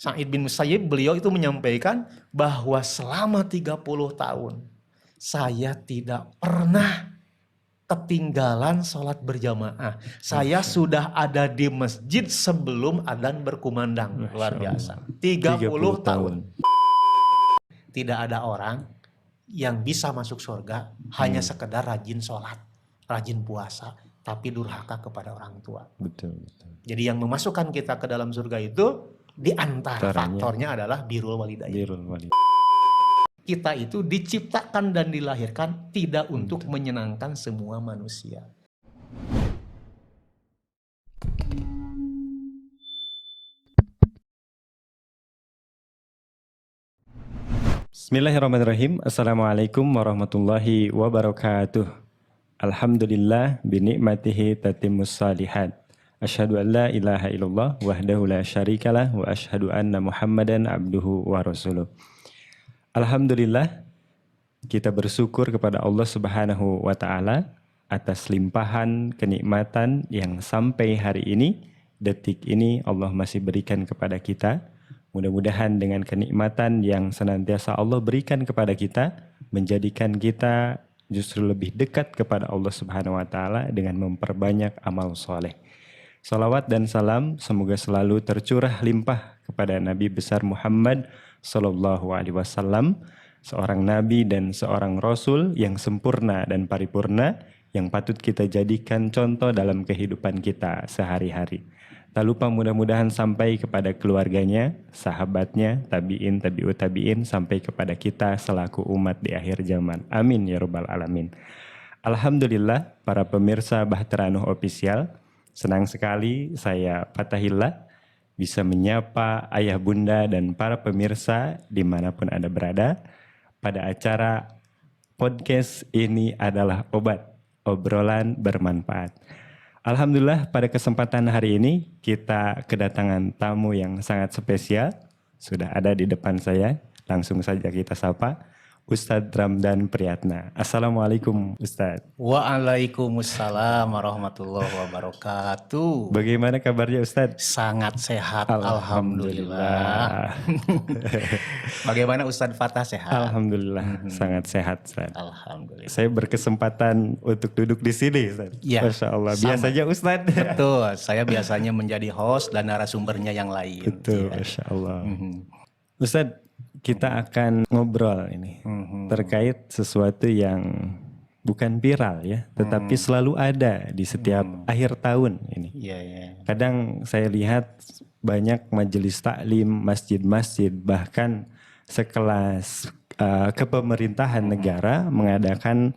Sa'id bin Musayyib, beliau itu menyampaikan bahwa selama 30 tahun saya tidak pernah ketinggalan sholat berjamaah. Saya sudah ada di masjid sebelum adzan berkumandang. Luar biasa. 30 tahun. Tidak ada orang yang bisa masuk surga hanya sekedar rajin sholat, rajin puasa, tapi durhaka kepada orang tua. Betul. Jadi yang memasukkan kita ke dalam surga itu di antara faktornya adalah birrul walidain. Kita itu diciptakan dan dilahirkan tidak untuk menyenangkan semua manusia. Bismillahirrahmanirrahim. Assalamualaikum warahmatullahi wabarakatuh. Alhamdulillah binikmatihi tatimmus salihat. Asyhadu an la ilaha illallah wahdahu la syarikalah wa asyhadu anna Muhammadan abduhu wa rasuluh. Alhamdulillah, kita bersyukur kepada Allah Subhanahu wa taala atas limpahan kenikmatan yang sampai hari ini, detik ini Allah masih berikan kepada kita. Mudah-mudahan dengan kenikmatan yang senantiasa Allah berikan kepada kita, menjadikan kita justru lebih dekat kepada Allah Subhanahu wa taala dengan memperbanyak amal soleh. Salawat dan salam semoga selalu tercurah limpah kepada Nabi besar Muhammad Sallallahu Alaihi Wasallam, seorang Nabi dan seorang Rasul yang sempurna dan paripurna, yang patut kita jadikan contoh dalam kehidupan kita sehari-hari. Tak lupa mudah-mudahan sampai kepada keluarganya, sahabatnya, tabi'in, tabi'ut tabi'in, sampai kepada kita selaku umat di akhir zaman. Amin ya rabbal alamin. Alhamdulillah para pemirsa Bahtera Nuh Official, senang sekali saya Fatahillah bisa menyapa ayah bunda dan para pemirsa dimanapun Anda berada pada acara podcast Ini Adalah Obat, obrolan bermanfaat. Alhamdulillah pada kesempatan hari ini kita kedatangan tamu yang sangat spesial. Sudah ada di depan saya, langsung saja kita sapa Ustadz Ramdan Priyatna. Assalamualaikum Ustadz. Waalaikumsalam warahmatullahi wabarakatuh. Bagaimana kabarnya Ustadz? Sangat sehat, alhamdulillah. Bagaimana Ustadz Fatah, sehat? Alhamdulillah, sangat sehat Ustadz. Alhamdulillah. Saya berkesempatan untuk duduk di sini Ustadz. Ya, Masya Allah, biasanya Ustadz. Betul, saya biasanya menjadi host dan narasumbernya yang lain. Betul, ya. Masya Allah. Ustadz, kita akan ngobrol ini terkait sesuatu yang bukan viral ya, tetapi selalu ada di setiap akhir tahun ini. Kadang saya lihat banyak majelis taklim, masjid-masjid, bahkan sekelas kepemerintahan negara mengadakan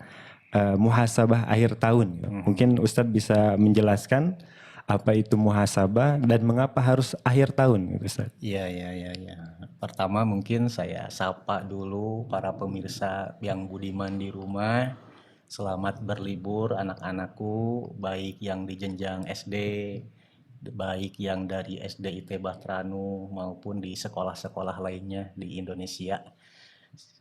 muhasabah akhir tahun. Mungkin Ustadz bisa menjelaskan apa itu muhasabah dan mengapa harus akhir tahun, Ustaz? Iya. Pertama mungkin saya sapa dulu para pemirsa yang budiman di rumah. Selamat berlibur anak-anakku, baik yang di jenjang SD, baik yang dari SD IT Bahtera Nuh maupun di sekolah-sekolah lainnya di Indonesia.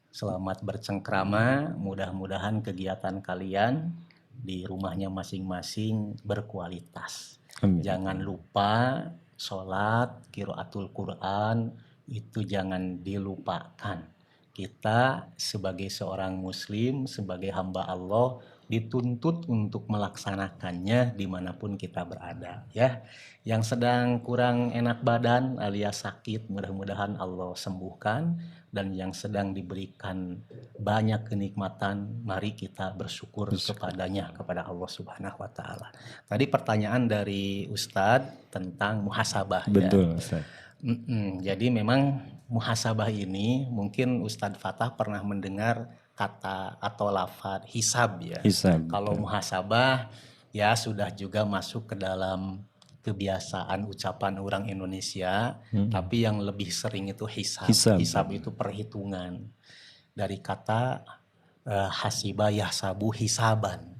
Selamat bercengkrama, mudah-mudahan kegiatan kalian di rumahnya masing-masing berkualitas. Amin. Jangan lupa sholat, qiraatul Quran, itu jangan dilupakan. Kita sebagai seorang muslim, sebagai hamba Allah, dituntut untuk melaksanakannya dimanapun kita berada. Ya, yang sedang kurang enak badan alias sakit, mudah-mudahan Allah sembuhkan. Dan yang sedang diberikan banyak kenikmatan, mari kita bersyukur kepadanya, kepada Allah Subhanahu wa taala. Tadi pertanyaan dari Ustadz tentang muhasabah. Betul, Ustadz. Jadi memang muhasabah ini mungkin Ustadz Fatah pernah mendengar kata atau lafaz hisab ya. Hisab. Kalau muhasabah ya sudah juga masuk ke dalam kebiasaan ucapan orang Indonesia, tapi yang lebih sering itu hisab. Hisab itu perhitungan. Dari kata hasiba yahsabu hisaban.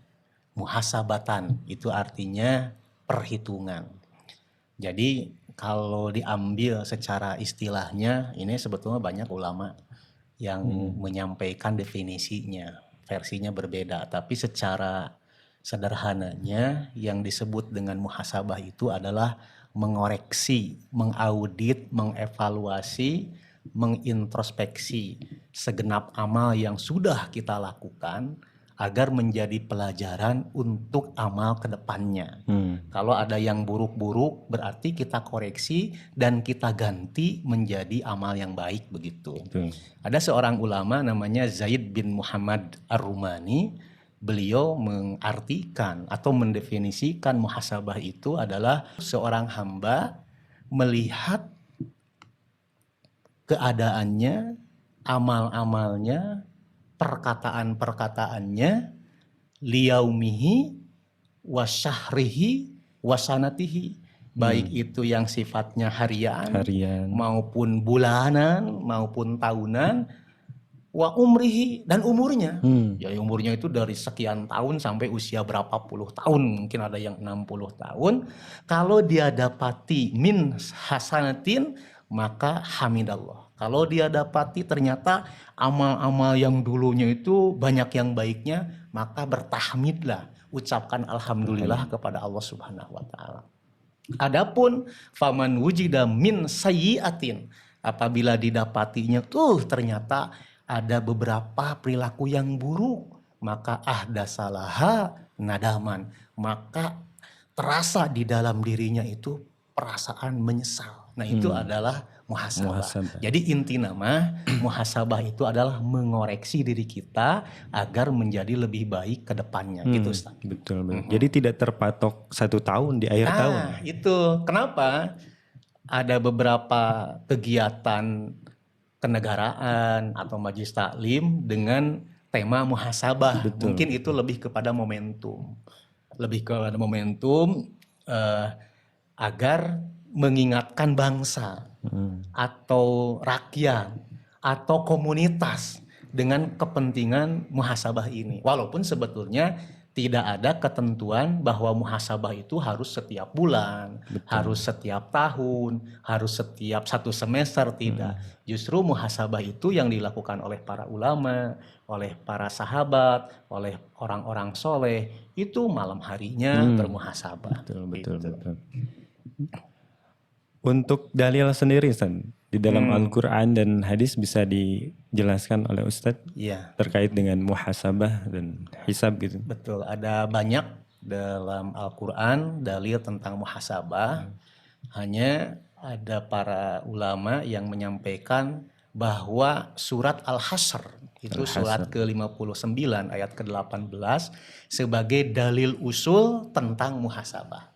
Muhasabatan itu artinya perhitungan. Jadi kalau diambil secara istilahnya, ini sebetulnya banyak ulama yang menyampaikan definisinya. Versinya berbeda, tapi secara sederhananya yang disebut dengan muhasabah itu adalah mengoreksi, mengaudit, mengevaluasi, mengintrospeksi segenap amal yang sudah kita lakukan agar menjadi pelajaran untuk amal ke depannya. Kalau ada yang buruk-buruk berarti kita koreksi dan kita ganti menjadi amal yang baik begitu. Betul. Ada seorang ulama namanya Zaid bin Muhammad Ar-Rumani. Beliau mengartikan atau mendefinisikan muhasabah itu adalah seorang hamba melihat keadaannya, amal-amalnya, perkataan-perkataannya, liyaumihi, wasyahrihi, wasanatihi. Baik itu yang sifatnya harian, maupun bulanan, maupun tahunan, wa umrihi, dan umurnya. Ya umurnya itu dari sekian tahun sampai usia berapa puluh tahun, mungkin ada yang 60 tahun. Kalau dia dapati min hasanatin, maka hamidallah. Kalau dia dapati ternyata amal-amal yang dulunya itu banyak yang baiknya, maka bertahmidlah, ucapkan alhamdulillah kepada Allah Subhanahu wa taala. Adapun faman wujida min sayyiatin, apabila didapatinya ternyata ada beberapa perilaku yang buruk, maka ahdasalaha nadaman, maka terasa di dalam dirinya itu perasaan menyesal. Nah itu adalah muhasabah. Jadi inti nama muhasabah itu adalah mengoreksi diri kita agar menjadi lebih baik ke depannya. Gitu Ustaz. Betul. Jadi tidak terpatok 1 tahun di akhir tahun. Itu kenapa ada beberapa kegiatan kenegaraan atau majelis taklim dengan tema muhasabah. Mungkin itu lebih kepada momentum. Agar mengingatkan bangsa atau rakyat atau komunitas dengan kepentingan muhasabah ini. Walaupun sebetulnya tidak ada ketentuan bahwa muhasabah itu harus setiap bulan, harus setiap tahun, harus setiap 1 semester, tidak. Justru muhasabah itu yang dilakukan oleh para ulama, oleh para sahabat, oleh orang-orang soleh, itu malam harinya bermuhasabah. Betul. Untuk dalil sendiri, Ustaz, di dalam Al-Quran dan hadis bisa dijelaskan oleh Ustadz terkait dengan muhasabah dan hisab gitu. Betul, ada banyak dalam Al-Quran dalil tentang muhasabah. Hanya ada para ulama yang menyampaikan bahwa surat Al-Hasr, itu surat ke-59 ayat ke-18 sebagai dalil usul tentang muhasabah.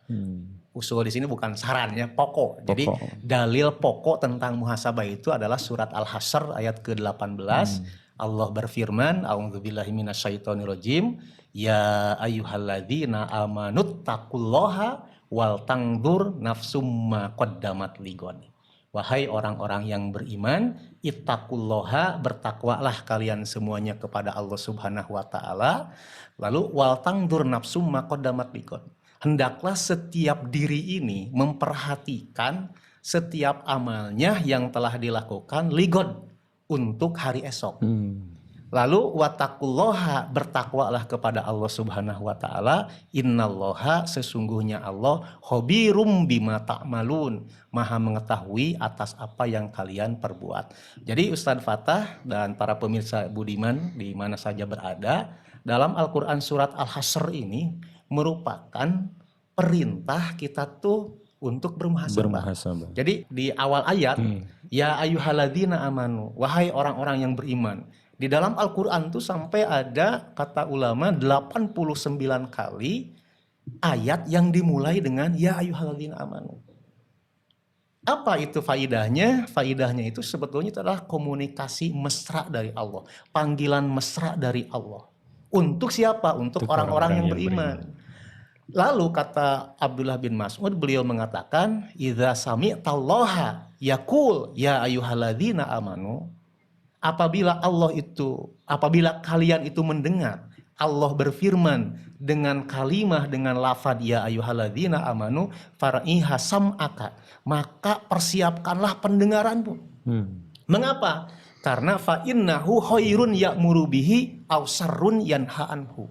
Usul di sini bukan saran ya, pokok. Jadi dalil pokok tentang muhasabah itu adalah surat Al-Hasr ayat ke-18. Allah berfirman, a'udzubillahi minasyaitonirrajim, ya ayyuhalladzina amanut taqullaha wal tangdur nafsum ma qaddamat ligon. Wahai orang-orang yang beriman, ittaqullaha, bertakwalah kalian semuanya kepada Allah Subhanahu wa taala. Lalu wal tangdur nafsum ma qaddamat ligon. Hendaklah setiap diri ini memperhatikan setiap amalnya yang telah dilakukan ligon untuk hari esok. Lalu wattaqullaha, bertakwalah kepada Allah Subhanahu wa taala. Innallaha, sesungguhnya Allah, khobirum bima ta'malun, maha mengetahui atas apa yang kalian perbuat. Jadi Ustadz Fatah dan para pemirsa budiman di mana saja berada, dalam Al-Quran surat Al-Hasr ini merupakan perintah kita tuh untuk bermuhasabah. Jadi di awal ayat, ya ayyuhalladzina amanu, wahai orang-orang yang beriman. Di dalam Al-Quran tuh sampai ada, kata ulama, 89 kali ayat yang dimulai dengan ya ayyuhalladzina amanu. Apa itu faidahnya? Faidahnya itu sebetulnya adalah komunikasi mesra dari Allah, panggilan mesra dari Allah. Untuk siapa? Untuk orang-orang yang beriman. Lalu kata Abdullah bin Mas'ud, beliau mengatakan, idza sami'tallaha yaqul ya ayyuhalladzina amanu, apabila kalian itu mendengar Allah berfirman dengan kalimah, dengan lafaz ya ayyuhalladzina amanu fara'iha sam'aka, maka persiapkanlah pendengaranmu. Mengapa? Karena fa innahu khairun ya'muru bihi aw sarrun yanha anhu.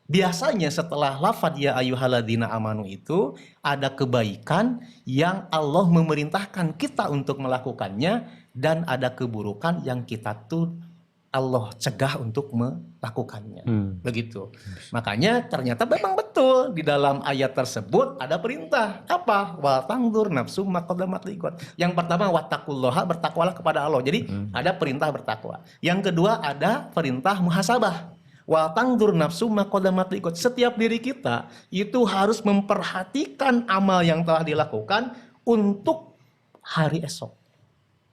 biasanya setelah lafadz ya ayyuhalladzina amanu itu ada kebaikan yang Allah memerintahkan kita untuk melakukannya, dan ada keburukan yang kita tuh Allah cegah untuk melakukannya. Begitu. Makanya ternyata memang betul di dalam ayat tersebut ada perintah. Apa? Wa tangdur nafsu ma qaddamat liqad. Yang pertama wattaqullaha, bertakwalah kepada Allah. Jadi ada perintah bertakwa. Yang kedua ada perintah muhasabah. Wa tangdur nafsu ma qaddamat liqad. Setiap diri kita itu harus memperhatikan amal yang telah dilakukan untuk hari esok.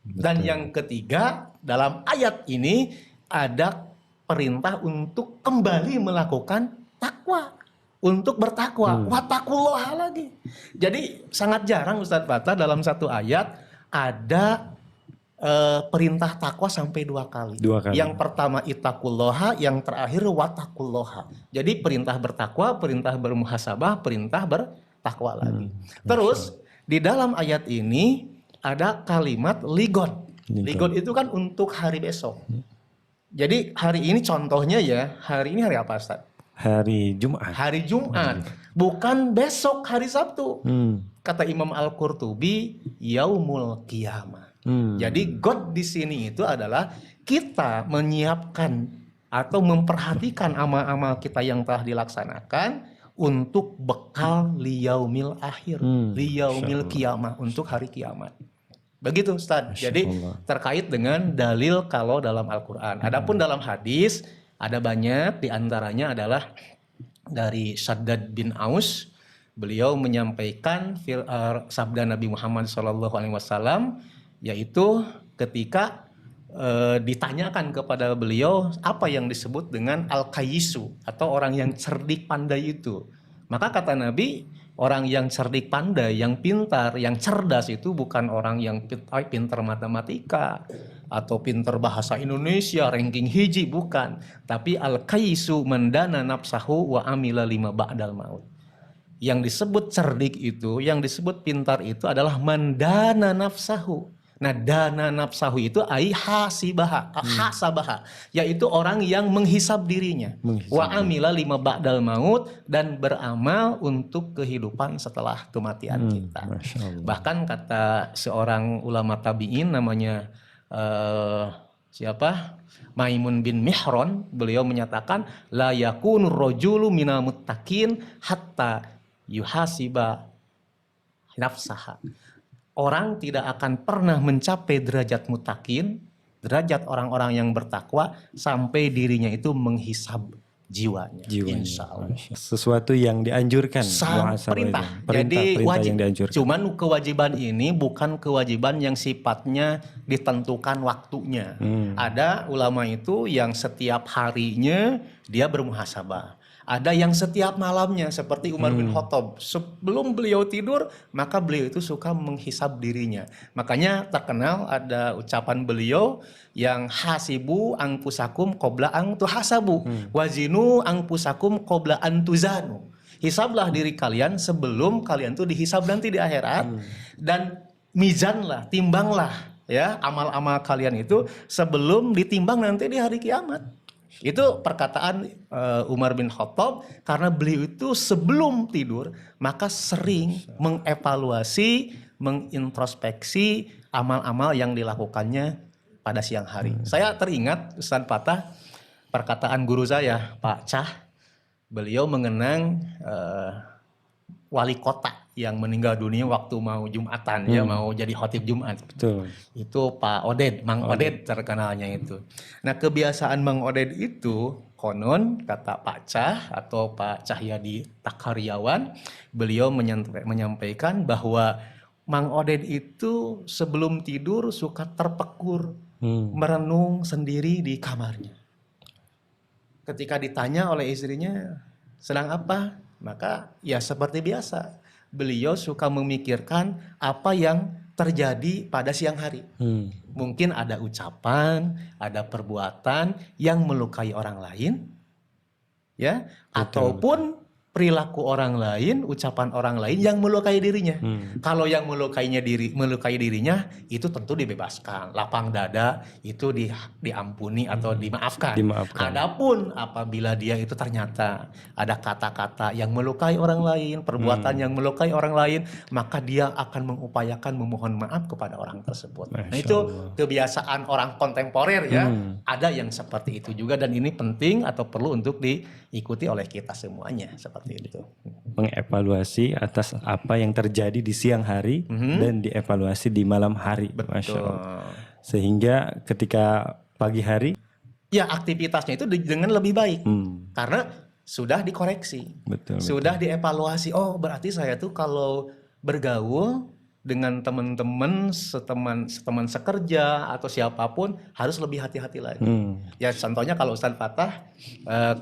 Dan yang ketiga, dalam ayat ini ada perintah untuk kembali melakukan takwa, untuk bertakwa. Wattaqullaha lagi. Jadi sangat jarang Ustadz Fattah dalam satu ayat ada perintah takwa sampai 2 kali. 2 kali. Yang pertama ittaqullaha, yang terakhir wattaqullaha. Jadi perintah bertakwa, perintah bermuhasabah, perintah bertakwa lagi. Terus di dalam ayat ini ada kalimat ligon. Ligon itu kan untuk hari besok. Jadi hari ini contohnya ya, hari ini hari apa Ustaz? Hari Jumat. Hari Jumat. Bukan besok hari Sabtu. Kata Imam Al-Qurtubi, yaumul qiyamah. Jadi God di sini itu adalah kita menyiapkan atau memperhatikan amal-amal kita yang telah dilaksanakan untuk bekal liyaumil akhir, liyaumil qiyamah, untuk hari kiamat. Begitu Ustaz. Jadi terkait dengan dalil kalau dalam Al-Quran. Adapun dalam hadis ada banyak, diantaranya adalah dari Shaddad bin Aus. Beliau menyampaikan sabda Nabi Muhammad SAW, yaitu ketika ditanyakan kepada beliau apa yang disebut dengan al-kayisu atau orang yang cerdik pandai itu. Maka kata Nabi, orang yang cerdik pandai, yang pintar, yang cerdas itu bukan orang yang pintar matematika atau pintar bahasa Indonesia, ranking hiji, bukan. Tapi al-kayisu mendana nafsahu wa amila lima ba'dal maut. Yang disebut cerdik itu, yang disebut pintar itu adalah mendana nafsahu. Nah, dana nafsahu itu ai hasibaha, hasabaha, yaitu orang yang menghisab dirinya. Wa amila lima ba'dal maut, dan beramal untuk kehidupan setelah kematian kita. Bahkan kata seorang ulama tabi'in namanya siapa? Maimun bin Mihron, beliau menyatakan la yakunur rajulu minal muttaqin hatta yuhasiba nafsaha. Orang tidak akan pernah mencapai derajat mutakin, derajat orang-orang yang bertakwa, sampai dirinya itu menghisab jiwanya. Insya Allah. Sesuatu yang dianjurkan. Perintah. Jadi wajib. Yang dianjurkan. Cuman kewajiban ini bukan kewajiban yang sifatnya ditentukan waktunya. Ada ulama itu yang setiap harinya dia bermuhasabah. Ada yang setiap malamnya seperti Umar bin Khattab. Sebelum beliau tidur, maka beliau itu suka menghisab dirinya. Makanya terkenal ada ucapan beliau yang hasibu angpusakum qabla ang tuhasabu, wazinu angpusakum qabla an tuzanu. Hisablah diri kalian sebelum kalian tuh dihisab nanti di akhirat, dan mizanlah, timbanglah ya amal-amal kalian itu sebelum ditimbang nanti di hari kiamat. Itu perkataan Umar bin Khattab, karena beliau itu sebelum tidur maka sering mengevaluasi, mengintrospeksi amal-amal yang dilakukannya pada siang hari. Saya teringat Ustaz Fattah perkataan guru saya, Pak Cah. Beliau mengenang wali kota yang meninggal dunia waktu mau Jumatan, ya mau jadi khotib Jumat. Betul. Itu Pak Oded, Mang Oded terkenalnya itu. Nah, kebiasaan Mang Oded itu konon kata Pak Cah atau Pak Cahyadi Takaryawan, beliau menyampaikan bahwa Mang Oded itu sebelum tidur suka terpekur, merenung sendiri di kamarnya. Ketika ditanya oleh istrinya, sedang apa? Maka ya seperti biasa, beliau suka memikirkan apa yang terjadi pada siang hari. Mungkin ada ucapan, ada perbuatan yang melukai orang lain, ya, ataupun perilaku orang lain, ucapan orang lain yang melukai dirinya. Kalau yang melukai dirinya itu tentu dibebaskan, lapang dada itu diampuni atau dimaafkan. Adapun apabila dia itu ternyata ada kata-kata yang melukai orang lain, perbuatan yang melukai orang lain, maka dia akan mengupayakan memohon maaf kepada orang tersebut. Nah, itu kebiasaan orang kontemporer ya. Ada yang seperti itu juga, dan ini penting atau perlu untuk diikuti oleh kita semuanya seperti itu. Mengevaluasi atas apa yang terjadi di siang hari dan dievaluasi di malam hari. Masya Allah. Sehingga ketika pagi hari ya aktivitasnya itu dengan lebih baik karena sudah dikoreksi, sudah dievaluasi. Oh, berarti saya tuh kalau bergaul dengan teman-teman, seteman sekerja atau siapapun harus lebih hati-hati lagi. Ya contohnya kalau Ustadz Fatah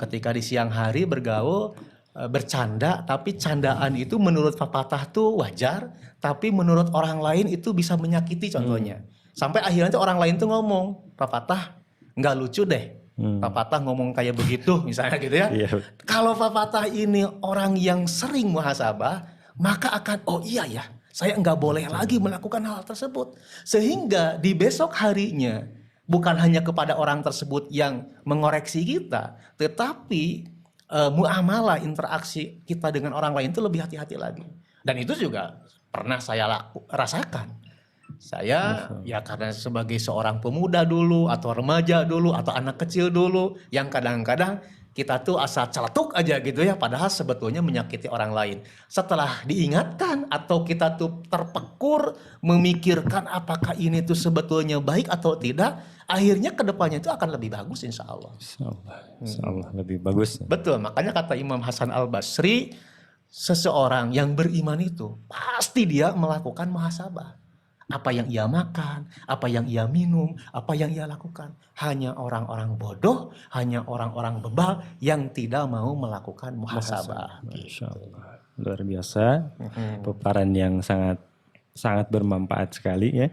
ketika di siang hari bergaul, bercanda, tapi candaan itu menurut Pak Fatah tuh wajar, tapi menurut orang lain itu bisa menyakiti contohnya. Sampai akhirnya tuh orang lain tuh ngomong, Pak Fatah nggak lucu deh. Pak Fatah ngomong kayak begitu misalnya gitu ya. Kalau Pak Fatah ini orang yang sering muhasabah, maka akan oh iya ya, saya nggak boleh lagi melakukan hal tersebut. Sehingga di besok harinya bukan hanya kepada orang tersebut yang mengoreksi kita, tetapi muamalah interaksi kita dengan orang lain itu lebih hati-hati lagi. Dan itu juga pernah saya rasakan. Saya ya karena sebagai seorang pemuda dulu atau remaja dulu atau anak kecil dulu yang kadang-kadang kita tuh asal celetuk aja gitu ya, padahal sebetulnya menyakiti orang lain. Setelah diingatkan atau kita tuh terpekur memikirkan apakah ini tuh sebetulnya baik atau tidak, akhirnya kedepannya itu akan lebih bagus insya Allah. Insya Allah lebih bagus. Betul, makanya kata Imam Hasan Al-Basri, seseorang yang beriman itu pasti dia melakukan muhasabah. Apa yang ia makan, apa yang ia minum, apa yang ia lakukan. Hanya orang-orang bodoh, hanya orang-orang bebal yang tidak mau melakukan muhasabah. Masya Allah. Luar biasa, paparan yang sangat bermanfaat sekali ya.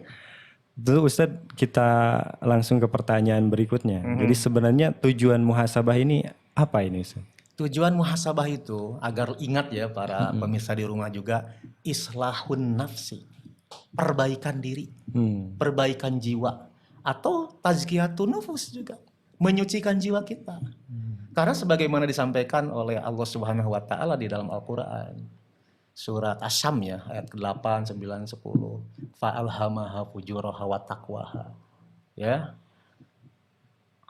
Dulu Ustadz, kita langsung ke pertanyaan berikutnya. Jadi sebenarnya tujuan muhasabah ini apa ini Ustadz? Tujuan muhasabah itu agar ingat ya para pemirsa di rumah juga, islahun nafsi. Perbaikan diri, perbaikan jiwa, atau tazkiyatun nufus juga, menyucikan jiwa kita. Karena sebagaimana disampaikan oleh Allah Subhanahu wa taala di dalam Al-Qur'an, surat Asy-Syam ya, ayat ke-8, 9, 10. Fa'alhamaha fujuraha wa taqwaha. Ya.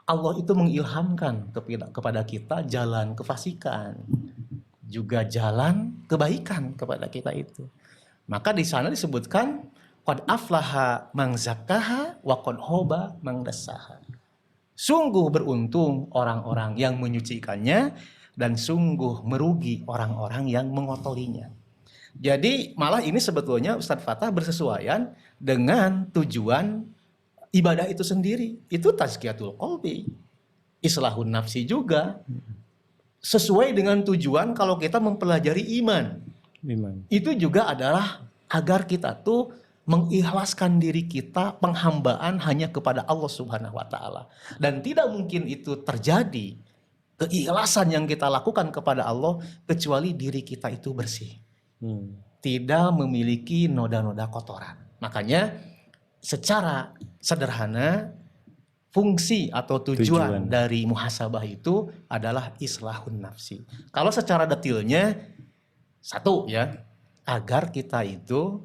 Allah itu mengilhamkan kepada kita jalan kefasikan, juga jalan kebaikan kepada kita itu. Maka di sana disebutkan qad aflaha man zakkaha wa qad khoba man dassaha. Sungguh beruntung orang-orang yang menyucikannya dan sungguh merugi orang-orang yang mengotorinya. Jadi malah ini sebetulnya Ustadz Fatah bersesuaian dengan tujuan ibadah itu sendiri. Itu tazkiyatul qalbi, islahun nafsi juga. Sesuai dengan tujuan kalau kita mempelajari iman. Itu juga adalah agar kita tuh mengikhlaskan diri kita, penghambaan hanya kepada Allah Subhanahu wa taala. Dan tidak mungkin itu terjadi keikhlasan yang kita lakukan kepada Allah kecuali diri kita itu bersih. Tidak memiliki noda-noda kotoran. Makanya secara sederhana fungsi atau tujuan dari muhasabah itu adalah islahun nafsi. Kalau secara detailnya satu ya, agar kita itu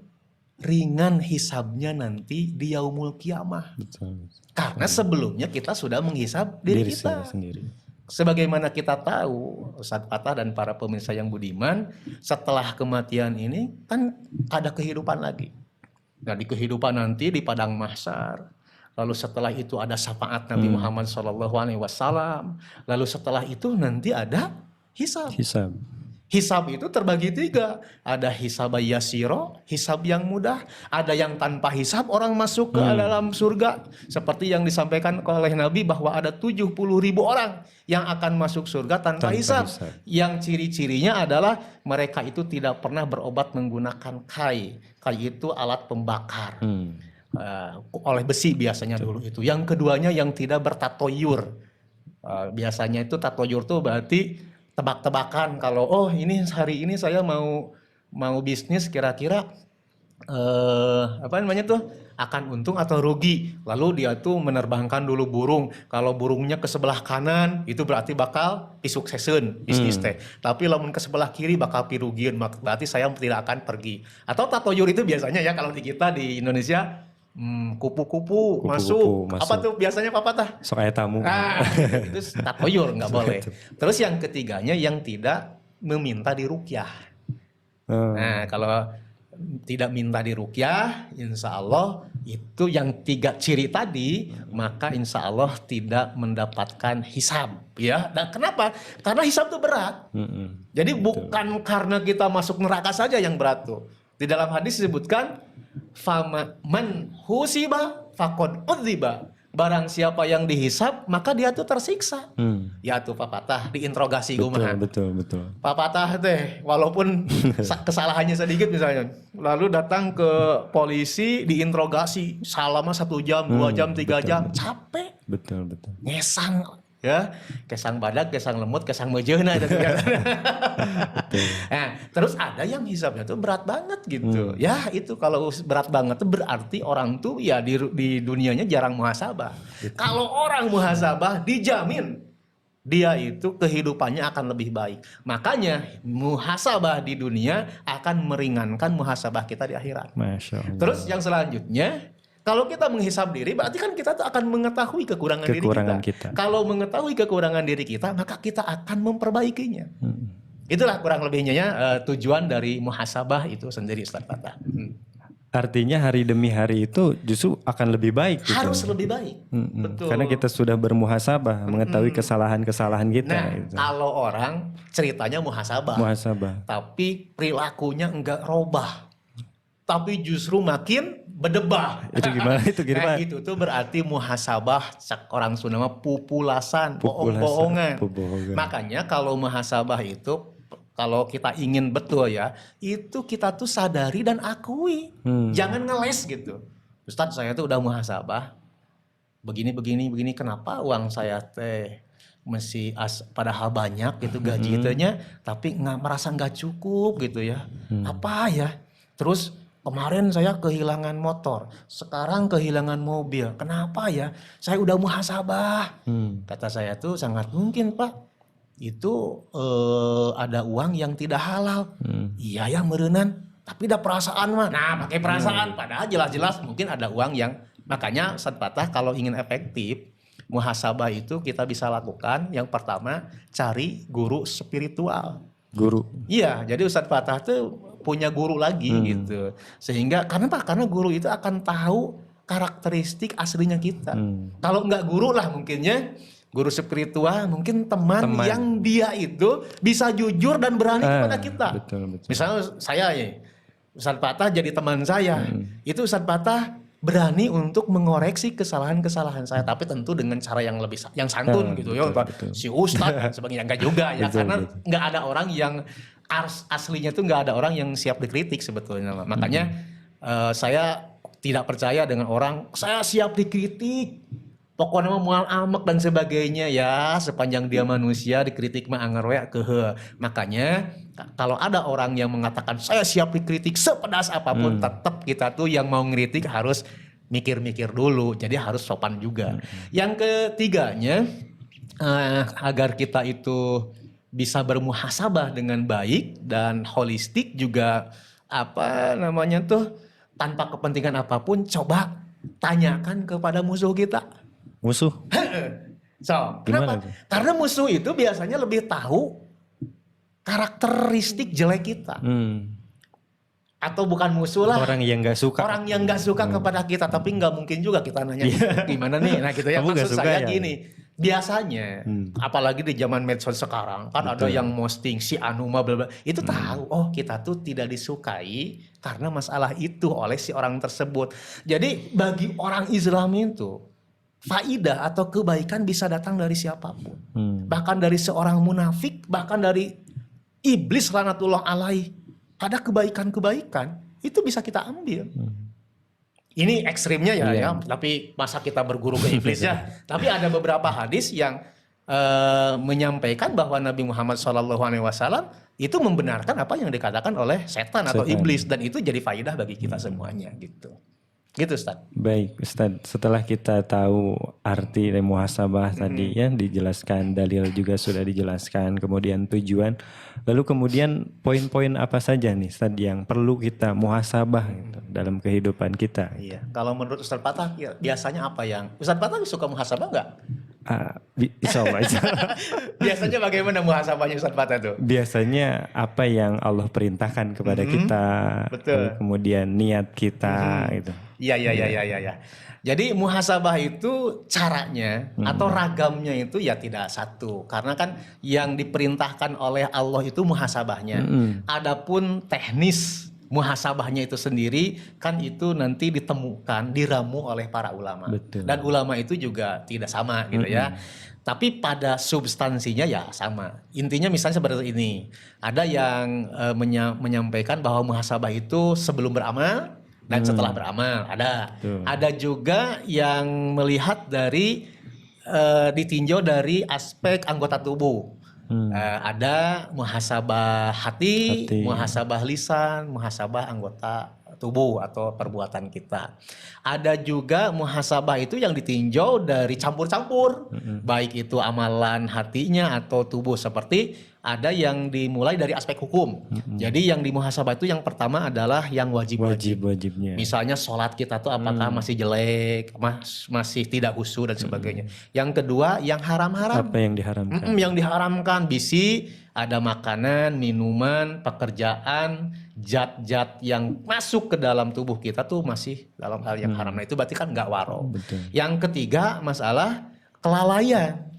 ringan hisabnya nanti di yaumul kiamah. Karena sebelumnya kita sudah menghisab diri kita sendiri. Sebagaimana kita tahu, Ustadz Fatah dan para pemirsa yang budiman, setelah kematian ini kan ada kehidupan lagi. Nah, di kehidupan nanti di padang mahsyar, lalu setelah itu ada syafaat Nabi Muhammad SAW, lalu setelah itu nanti ada hisab. Hisab itu terbagi tiga. Ada hisab yasiro, hisab yang mudah. Ada yang tanpa hisab orang masuk ke dalam surga. Seperti yang disampaikan oleh Nabi bahwa ada 70.000 orang yang akan masuk surga tanpa hisab. Yang ciri-cirinya adalah mereka itu tidak pernah berobat menggunakan kai. Kai itu alat pembakar. Oleh besi biasanya dulu itu. Yang keduanya yang tidak bertatoyur. Biasanya itu tatoyur itu berarti tebak-tebakan kalau oh ini hari ini saya mau bisnis kira-kira apa namanya tuh akan untung atau rugi. Lalu dia tuh menerbangkan dulu burung. Kalau burungnya ke sebelah kanan itu berarti bakal disuksesin bisnis teh. Tapi lamun ke sebelah kiri bakal pirugian. Berarti saya tidak akan pergi. Atau tatoyur itu biasanya ya kalau di kita di Indonesia kupu-kupu masuk. Apa tuh biasanya papa Sok aya tamu. Itu tatoyur nggak boleh. Terus yang ketiganya yang tidak meminta diruqyah. Nah, kalau tidak minta diruqyah, insya Allah itu yang 3 ciri tadi, maka insya Allah tidak mendapatkan hisab, ya. Dan kenapa? Karena hisab itu berat. Jadi bukan karena kita masuk neraka saja yang berat tuh. Di dalam hadis disebutkan, "Faman husiba faqad udziba." Barang siapa yang dihisab, maka dia tuh tersiksa. Ya tuh papatah diinterogasi kumaha. Betul. Papatah teh walaupun kesalahannya sedikit misalnya, lalu datang ke polisi diinterogasi selama 1 jam, 2 jam, 3 jam, capek. Betul. Ngesang ya, kesang badak, kesang lemut, kesang mejeuna itu. Nah, terus ada yang hisabnya tuh berat banget gitu. Ya, itu kalau berat banget tuh berarti orang tuh ya di dunianya jarang muhasabah. Kalau orang muhasabah dijamin dia itu kehidupannya akan lebih baik. Makanya muhasabah di dunia akan meringankan muhasabah kita di akhirat. Masya Allah. Terus yang selanjutnya, kalau kita menghisab diri, berarti kan kita tuh akan mengetahui kekurangan diri kita. Kalau mengetahui kekurangan diri kita, maka kita akan memperbaikinya. Itulah kurang lebihnya ya tujuan dari muhasabah itu sendiri, Ustaz Fatah. Artinya hari demi hari itu justru akan lebih baik. Harus gitu. lebih baik. Betul. Karena kita sudah bermuhasabah, mengetahui kesalahan-kesalahan kita. Nah, gitu. kalau orang ceritanya muhasabah, tapi perilakunya enggak robah, tapi justru makin berdebah. Itu gimana? Nah, itu tuh berarti muhasabah orang Sunda mah pupulasan, bohong-bohongan. Makanya kalau muhasabah itu kalau kita ingin betul ya, itu kita tuh sadari dan akui. Jangan ngeles gitu. Ustadz, saya tuh udah muhasabah. Begini kenapa uang saya teh masih padahal banyak gitu gaji itunya, tapi merasa nggak cukup gitu ya. Apa ya? Terus kemarin saya kehilangan motor, sekarang kehilangan mobil. Kenapa ya? Saya udah muhasabah. Kata saya tuh sangat mungkin Pak, itu ada uang yang tidak halal. Iya ya meureunnan, tapi ada perasaan mah. Nah pakai perasaan, padahal jelas-jelas mungkin ada uang yang. Makanya Ustadz Fatah kalau ingin efektif, muhasabah itu kita bisa lakukan. Yang pertama, cari guru spiritual. Guru? Iya, jadi Ustadz Fatah tuh punya guru lagi gitu. Sehingga karena guru itu akan tahu karakteristik aslinya kita. Kalau enggak guru lah mungkinnya guru spiritual, mungkin teman yang dia itu bisa jujur dan berani kepada kita. Betul. Misalnya saya ya, Ustadz Fatah jadi teman saya. Itu Ustadz Fatah berani untuk mengoreksi kesalahan-kesalahan saya, tapi tentu dengan cara yang lebih santun gitu ya. Si Ustadz dan sebagainya enggak juga ya, karena enggak ada orang yang aslinya tuh nggak ada orang yang siap dikritik sebetulnya. Makanya saya tidak percaya dengan orang saya siap dikritik, pokoknya mau mual amek dan sebagainya ya, sepanjang dia manusia dikritik mah anger we kehe. Makanya kalau ada orang yang mengatakan saya siap dikritik sepedas apapun, tetap kita tuh yang mau ngeritik harus mikir-mikir dulu, jadi harus sopan juga. Yang ketiganya agar kita itu bisa bermuhasabah dengan baik dan holistik juga tanpa kepentingan apapun, coba tanyakan kepada musuh kita. Musuh? Kenapa? Karena musuh itu biasanya lebih tahu karakteristik jelek kita. Atau bukan musuh lah. Orang yang nggak suka. Orang yang nggak suka kepada kita, tapi nggak mungkin juga kita nanya gimana nih. Nah gitu ya. Maksud saya gini. Biasanya, apalagi di zaman medsos sekarang, kan ada yang posting si anu mah bla bla. Itu tahu, oh kita tuh tidak disukai karena masalah itu oleh si orang tersebut. Jadi bagi orang Islam itu, faidah atau kebaikan bisa datang dari siapapun. Bahkan dari seorang munafik, bahkan dari iblis laknatullah alaih. Ada kebaikan-kebaikan, itu bisa kita ambil. Ini ekstrimnya ya, tapi masa kita berguru ke iblis ya. Tapi ada beberapa hadis yang menyampaikan bahwa Nabi Muhammad SAW itu membenarkan apa yang dikatakan oleh setan atau iblis, dan itu jadi faidah bagi kita semuanya gitu. Gitu Ustaz. Baik Ustadz, setelah kita tahu arti dari muhasabah tadi ya dijelaskan, dalil juga sudah dijelaskan, kemudian tujuan, lalu kemudian poin-poin apa saja nih Ustadz yang perlu kita muhasabah gitu, dalam kehidupan kita? Iya. Kalau menurut Ustaz Patah biasanya apa yang Ustaz Patah suka muhasabah nggak? Insya Allah. Biasanya bagaimana muhasabahnya Ustaz Patah tuh? Biasanya apa yang Allah perintahkan kepada kita, Betul. lalu kemudian niat kita gitu. Iya. Jadi muhasabah itu caranya atau ragamnya itu ya tidak satu. Karena kan yang diperintahkan oleh Allah itu muhasabahnya. Adapun teknis muhasabahnya itu sendiri kan itu nanti ditemukan, diramu oleh para ulama. Betul. Dan ulama itu juga tidak sama gitu ya. Tapi pada substansinya ya sama. Intinya misalnya seperti ini. Ada yang menyampaikan bahwa muhasabah itu sebelum beramal dan setelah beramal. Ada juga yang melihat dari ditinjau dari aspek anggota tubuh. Ada muhasabah hati, muhasabah lisan, muhasabah anggota tubuh atau perbuatan kita. Ada juga muhasabah itu yang ditinjau dari campur-campur, baik itu amalan hatinya atau tubuh, seperti ada yang dimulai dari aspek hukum. Jadi yang dimuhasabah itu yang pertama adalah yang Wajib-wajibnya. Misalnya sholat kita tuh apakah masih jelek, masih tidak khusyuk dan sebagainya. Yang kedua yang haram-haram. Apa yang diharamkan? Yang diharamkan bisi, ada makanan, minuman, pekerjaan, zat-zat yang masuk ke dalam tubuh kita tuh masih dalam hal yang haram. Nah itu berarti kan nggak waro. Betul. Yang ketiga masalah kelalaian.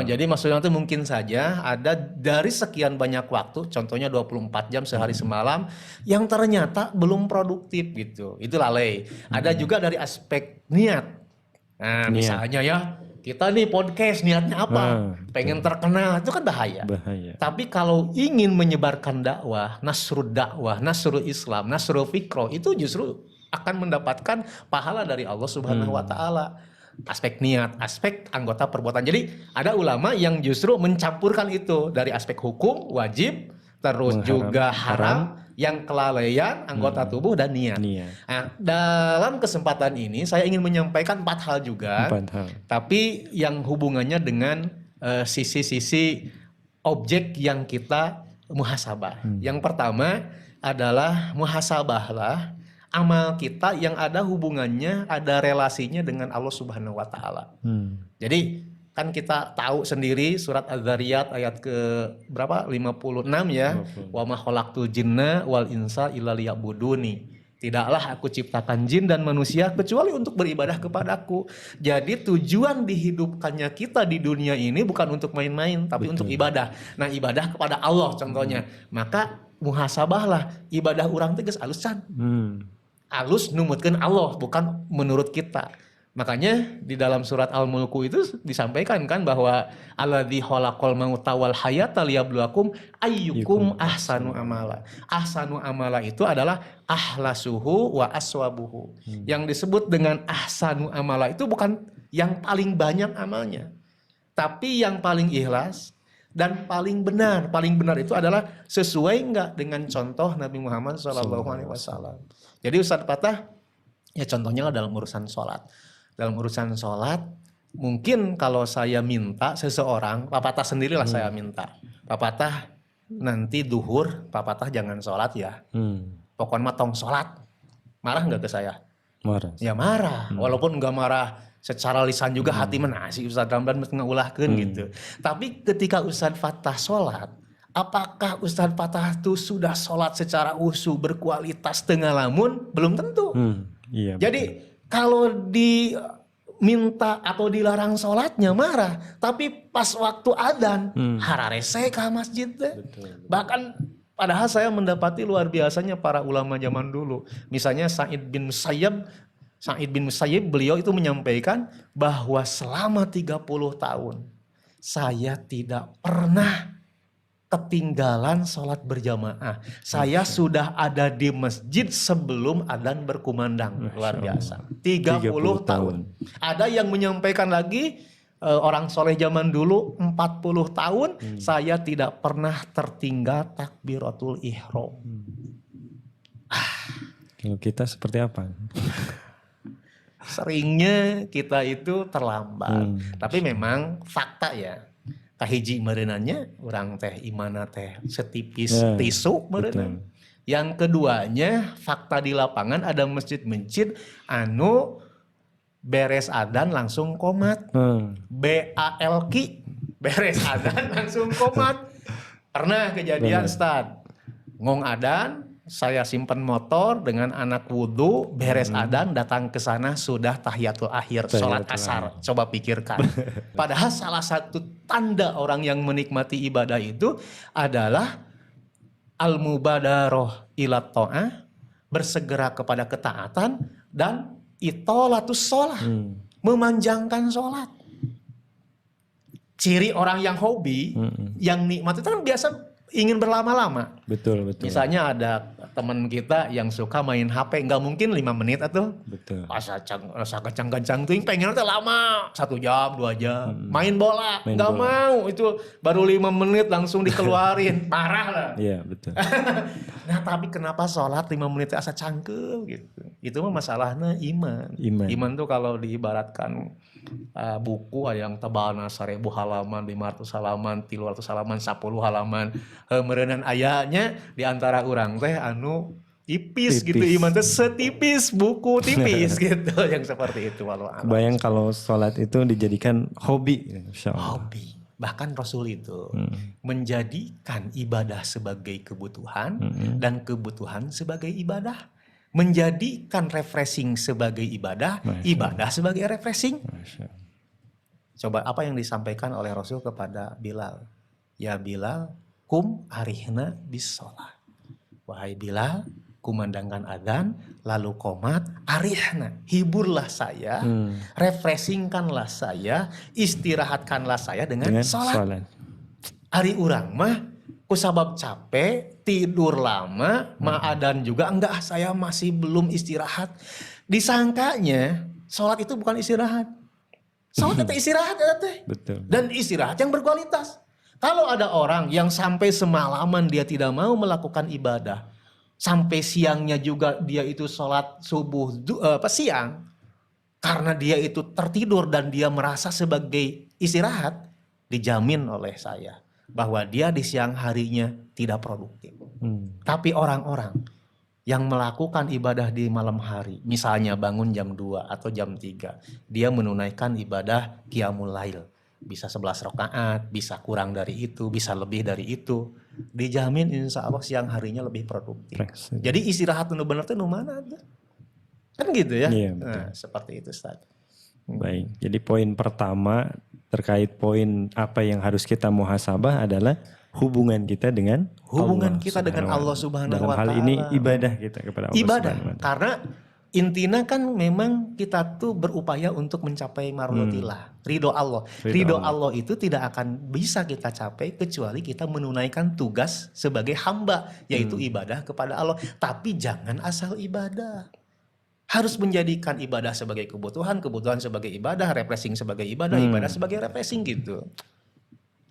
Jadi maksudnya itu mungkin saja ada dari sekian banyak waktu, contohnya 24 jam sehari semalam, yang ternyata belum produktif gitu. Itu lalai. Ada juga dari aspek niat. Nah misalnya ya, kita nih podcast niatnya apa? Pengen terkenal, itu kan bahaya. Tapi kalau ingin menyebarkan dakwah, nasrul Islam, nasrul fikroh, itu justru akan mendapatkan pahala dari Allah Subhanahu wa taala. Aspek niat, aspek anggota perbuatan. Jadi ada ulama yang justru mencampurkan itu dari aspek hukum, wajib, terus juga haram, yang kelalaian, anggota tubuh dan niat. Nah, dalam kesempatan ini saya ingin menyampaikan 4 hal juga. 4 hal. Tapi yang hubungannya dengan sisi-sisi objek yang kita muhasabah. Yang pertama adalah muhasabahlah amal kita yang ada hubungannya, ada relasinya dengan Allah Subhanahu wa taala. Jadi kan kita tahu sendiri surat Az-Zariyat ayat ke berapa? 56 ya. Wa ma khalaqtul jinna wal insa illa liya'buduni. Tidaklah aku ciptakan jin dan manusia kecuali untuk beribadah kepadaku. Jadi tujuan dihidupkannya kita di dunia ini bukan untuk main-main, tapi untuk ibadah. Nah ibadah kepada Allah contohnya. Maka muhasabahlah ibadah orang tegas alusan. Alus numutkeun Allah, bukan menurut kita. Makanya di dalam surat Al-Mulku itu disampaikan kan bahwa alladzi khalaqal mauta wal hayata liyabluwakum ayyukum ahsanu amala. Ahsanu amala itu adalah ahlasuhu wa aswabuhu. Yang disebut dengan ahsanu amala itu bukan yang paling banyak amalnya, tapi yang paling ikhlas dan paling benar. Paling benar itu adalah sesuai enggak dengan contoh Nabi Muhammad SAW. Jadi Ustaz Patah, ya contohnya dalam urusan sholat. Dalam urusan sholat, mungkin kalau saya minta seseorang, Pak Patah sendirilah saya minta. Pak Patah nanti duhur, Pak Patah jangan sholat ya. Pokoknya tong sholat. Marah nggak ke saya? Marah. Ya marah. Walaupun nggak marah secara lisan juga hati menasi Ustaz Ramdan ngulahkeun gitu. Tapi ketika Ustaz Patah sholat, apakah Ustaz Patah itu sudah sholat secara usuh berkualitas tengah lamun? Belum tentu. Iya, jadi kalau diminta atau dilarang sholatnya marah, tapi pas waktu adzan hararese ka masjid teh. Bahkan padahal saya mendapati luar biasanya para ulama zaman dulu. Misalnya Sa'id bin Musayyib beliau itu menyampaikan bahwa selama 30 tahun saya tidak pernah ketinggalan sholat berjamaah. Saya sudah ada di masjid sebelum adzan berkumandang. Luar biasa. 30 tahun. Ada yang menyampaikan lagi orang soleh zaman dulu 40 tahun saya tidak pernah tertinggal takbiratul ihram. Kalau kita seperti apa? Seringnya kita itu terlambat. Tapi memang fakta ya. Kahiji merenanya orang teh imana teh setipis Ya, tisu merenang. Yang keduanya fakta di lapangan ada masjid-masjid anu beres adzan langsung komat. BALQ beres adzan langsung komat. Pernah kejadian Ustaz. Ngong adzan, saya simpen motor dengan anak wudhu, beres adzan datang ke sana sudah tahiyatul akhir, sholat asar. Coba pikirkan. Padahal salah satu tanda orang yang menikmati ibadah itu adalah al-mubadaroh ila ta'ah, bersegera kepada ketaatan, dan itolatus sholat, memanjangkan sholat. Ciri orang yang hobi, yang nikmat itu kan biasa ingin berlama-lama. Betul. Misalnya ada teman kita yang suka main HP, nggak mungkin 5 menit atau Betul. asa kencang-kencang tuh pengen lama 1 jam 2 jam. Main bola nggak mau, itu baru 5 menit langsung dikeluarin. Parah lah. Iya, betul. Nah tapi kenapa sholat 5 menit asa cangkel gitu. Itu mah masalahnya iman. Iman tuh kalau diibaratkan buku yang tebalna 1000 halaman, 500 halaman, 300 halaman, 10 halaman, meureunan ayanya di antara urang teh anu tipis gitu, iman teh setipis buku tipis gitu, yang seperti itu. Bayang kalau sholat itu dijadikan hobi, Insya Allah. Hobi. Bahkan Rasul itu menjadikan ibadah sebagai kebutuhan dan kebutuhan sebagai ibadah. Menjadikan refreshing sebagai ibadah, ibadah sebagai refreshing. Coba apa yang disampaikan oleh Rasul kepada Bilal? Ya Bilal, kum arihna bis sholat. Wahai Bilal, kumandangkan adzan, lalu qomat, arihna, hiburlah saya, refreshingkanlah saya, istirahatkanlah saya dengan sholat. Ari urang mah kusabab capek, tidur lama, ma'adan juga, enggak, saya masih belum istirahat. Disangkanya sholat itu bukan istirahat. Sholat itu istirahat ya teh. Betul. Dan istirahat yang berkualitas. Kalau ada orang yang sampai semalaman dia tidak mau melakukan ibadah, sampai siangnya juga dia itu sholat subuh siang, karena dia itu tertidur dan dia merasa sebagai istirahat, dijamin oleh saya bahwa dia di siang harinya tidak produktif. Tapi orang-orang yang melakukan ibadah di malam hari, misalnya bangun jam 2 atau jam 3, dia menunaikan ibadah qiyamul lail. Bisa 11 rakaat, bisa kurang dari itu, bisa lebih dari itu. Dijamin insya Allah siang harinya lebih produktif. Jadi istirahat benar-benar itu mana aja. Kan gitu ya. Iya, nah, seperti itu Ustaz. Baik, jadi poin pertama terkait poin apa yang harus kita muhasabah adalah hubungan kita dengan Allah Subhanahu Dalam wa hal Ta'ala. ini ibadah kita kepada Allah Ibadah, Subhanahu wa Ta'ala. karena intinya kan memang kita tuh berupaya untuk mencapai mardotillah, ridho Allah. Ridho Allah itu tidak akan bisa kita capai kecuali kita menunaikan tugas sebagai hamba, yaitu ibadah kepada Allah. Tapi jangan asal ibadah. Harus menjadikan ibadah sebagai kebutuhan, kebutuhan sebagai ibadah, refreshing sebagai ibadah, ibadah sebagai refreshing gitu.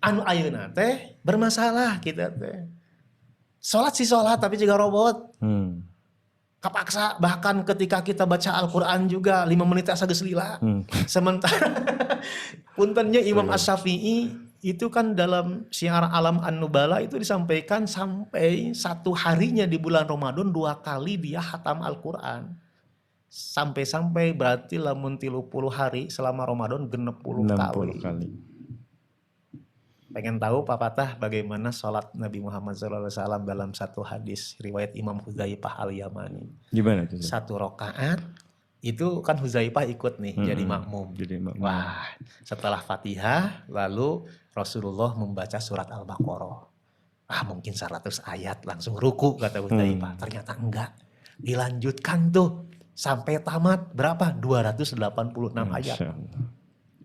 Anu ayeuna teh bermasalah kita teh. Sholat sih sholat tapi juga robot. Kapaksa, bahkan ketika kita baca Al-Quran juga 5 menit asa geus lila. Sementara puntennya Imam Asy-Syafi'i itu kan dalam Syiar Alam An-Nubala itu disampaikan sampai 1 harinya di bulan Ramadan 2 kali dia khatam Al-Quran. Sampai-sampai berarti lamun 30 hari selama Ramadan 60 kali. Pengen tahu Pak Patah bagaimana sholat Nabi Muhammad SAW dalam satu hadis riwayat Imam Hudzaifah Al-Yamani. Gimana itu? 1 rakaat itu kan Hudzaifah ikut nih jadi makmum. Wah, setelah Fatihah lalu Rasulullah membaca surat Al-Baqarah. Mungkin 100 ayat langsung ruku kata Hudzaifah. Ternyata enggak. Dilanjutkan tuh sampai tamat berapa? 286 ayat.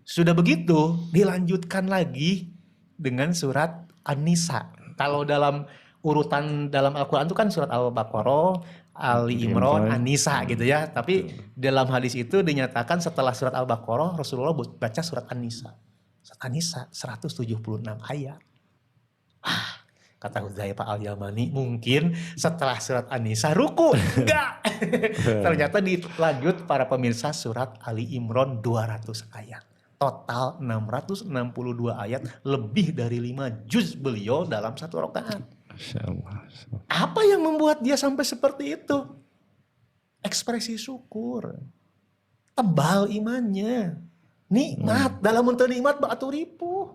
Sudah begitu dilanjutkan lagi dengan surat An-Nisa. Kalau dalam urutan dalam Al-Quran itu kan surat Al-Baqarah, Ali Imran, An-Nisa gitu ya. Tapi dalam hadis itu dinyatakan setelah surat Al-Baqarah Rasulullah baca surat An-Nisa. Surat An-Nisa 176 ayat. Kata Hudzaifah Al-Yamani, mungkin setelah surat An-Nisa ruku. Enggak. Ternyata dilanjut para pemirsa surat Ali Imran 200 ayat. Total 662 ayat, lebih dari 5 juz beliau dalam satu rakaat. Masya Allah. Apa yang membuat dia sampai seperti itu? Ekspresi syukur. Tebal imannya. Nikmat, dalam bentuk nikmat batu ripuh.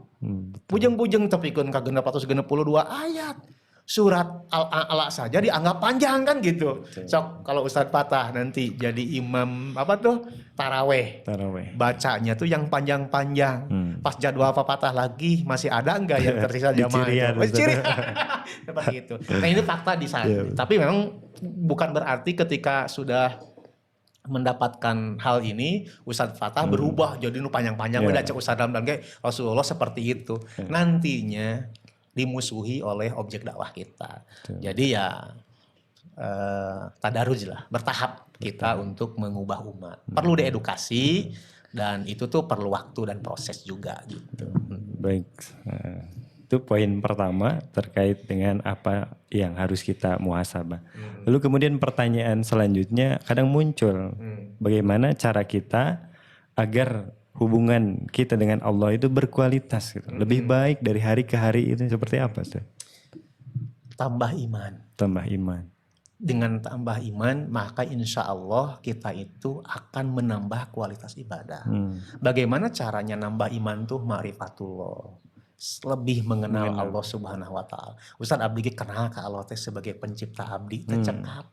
Bujeng-bujeng tepikeun ka 662 ayat. Surat Al-A'la saja dianggap panjang kan gitu. Sok kalau Ustadz Fatah nanti jadi imam taraweh. Bacanya tuh yang panjang-panjang. Pas jadwal Fatah lagi masih ada enggak yang tersisa jamaah itu? Cirian. Seperti itu. Nah ini fakta di sana. Tapi memang bukan berarti ketika sudah mendapatkan hal ini Ustadz Fatah berubah jadi nu panjang-panjang udah cek Ustadz dalam kayak Rasulullah seperti itu. Nantinya dimusuhi oleh objek dakwah kita. Jadi ya tadarruj lah, bertahap kita untuk mengubah umat. Perlu diedukasi dan itu tuh perlu waktu dan proses juga gitu. Baik. Itu poin pertama terkait dengan apa yang harus kita muhasabah. Lalu kemudian pertanyaan selanjutnya kadang muncul, bagaimana cara kita agar hubungan kita dengan Allah itu berkualitas gitu. Lebih baik dari hari ke hari itu seperti apa, Ustaz? Tambah iman. Tambah iman. Dengan tambah iman maka insya Allah kita itu akan menambah kualitas ibadah. Bagaimana caranya nambah iman tuh ma'rifatullah. Lebih mengenal Allah Subhanahu wa taala. Ustaz abdi kenal ka Allah teh sebagai pencipta abdi teh cekap.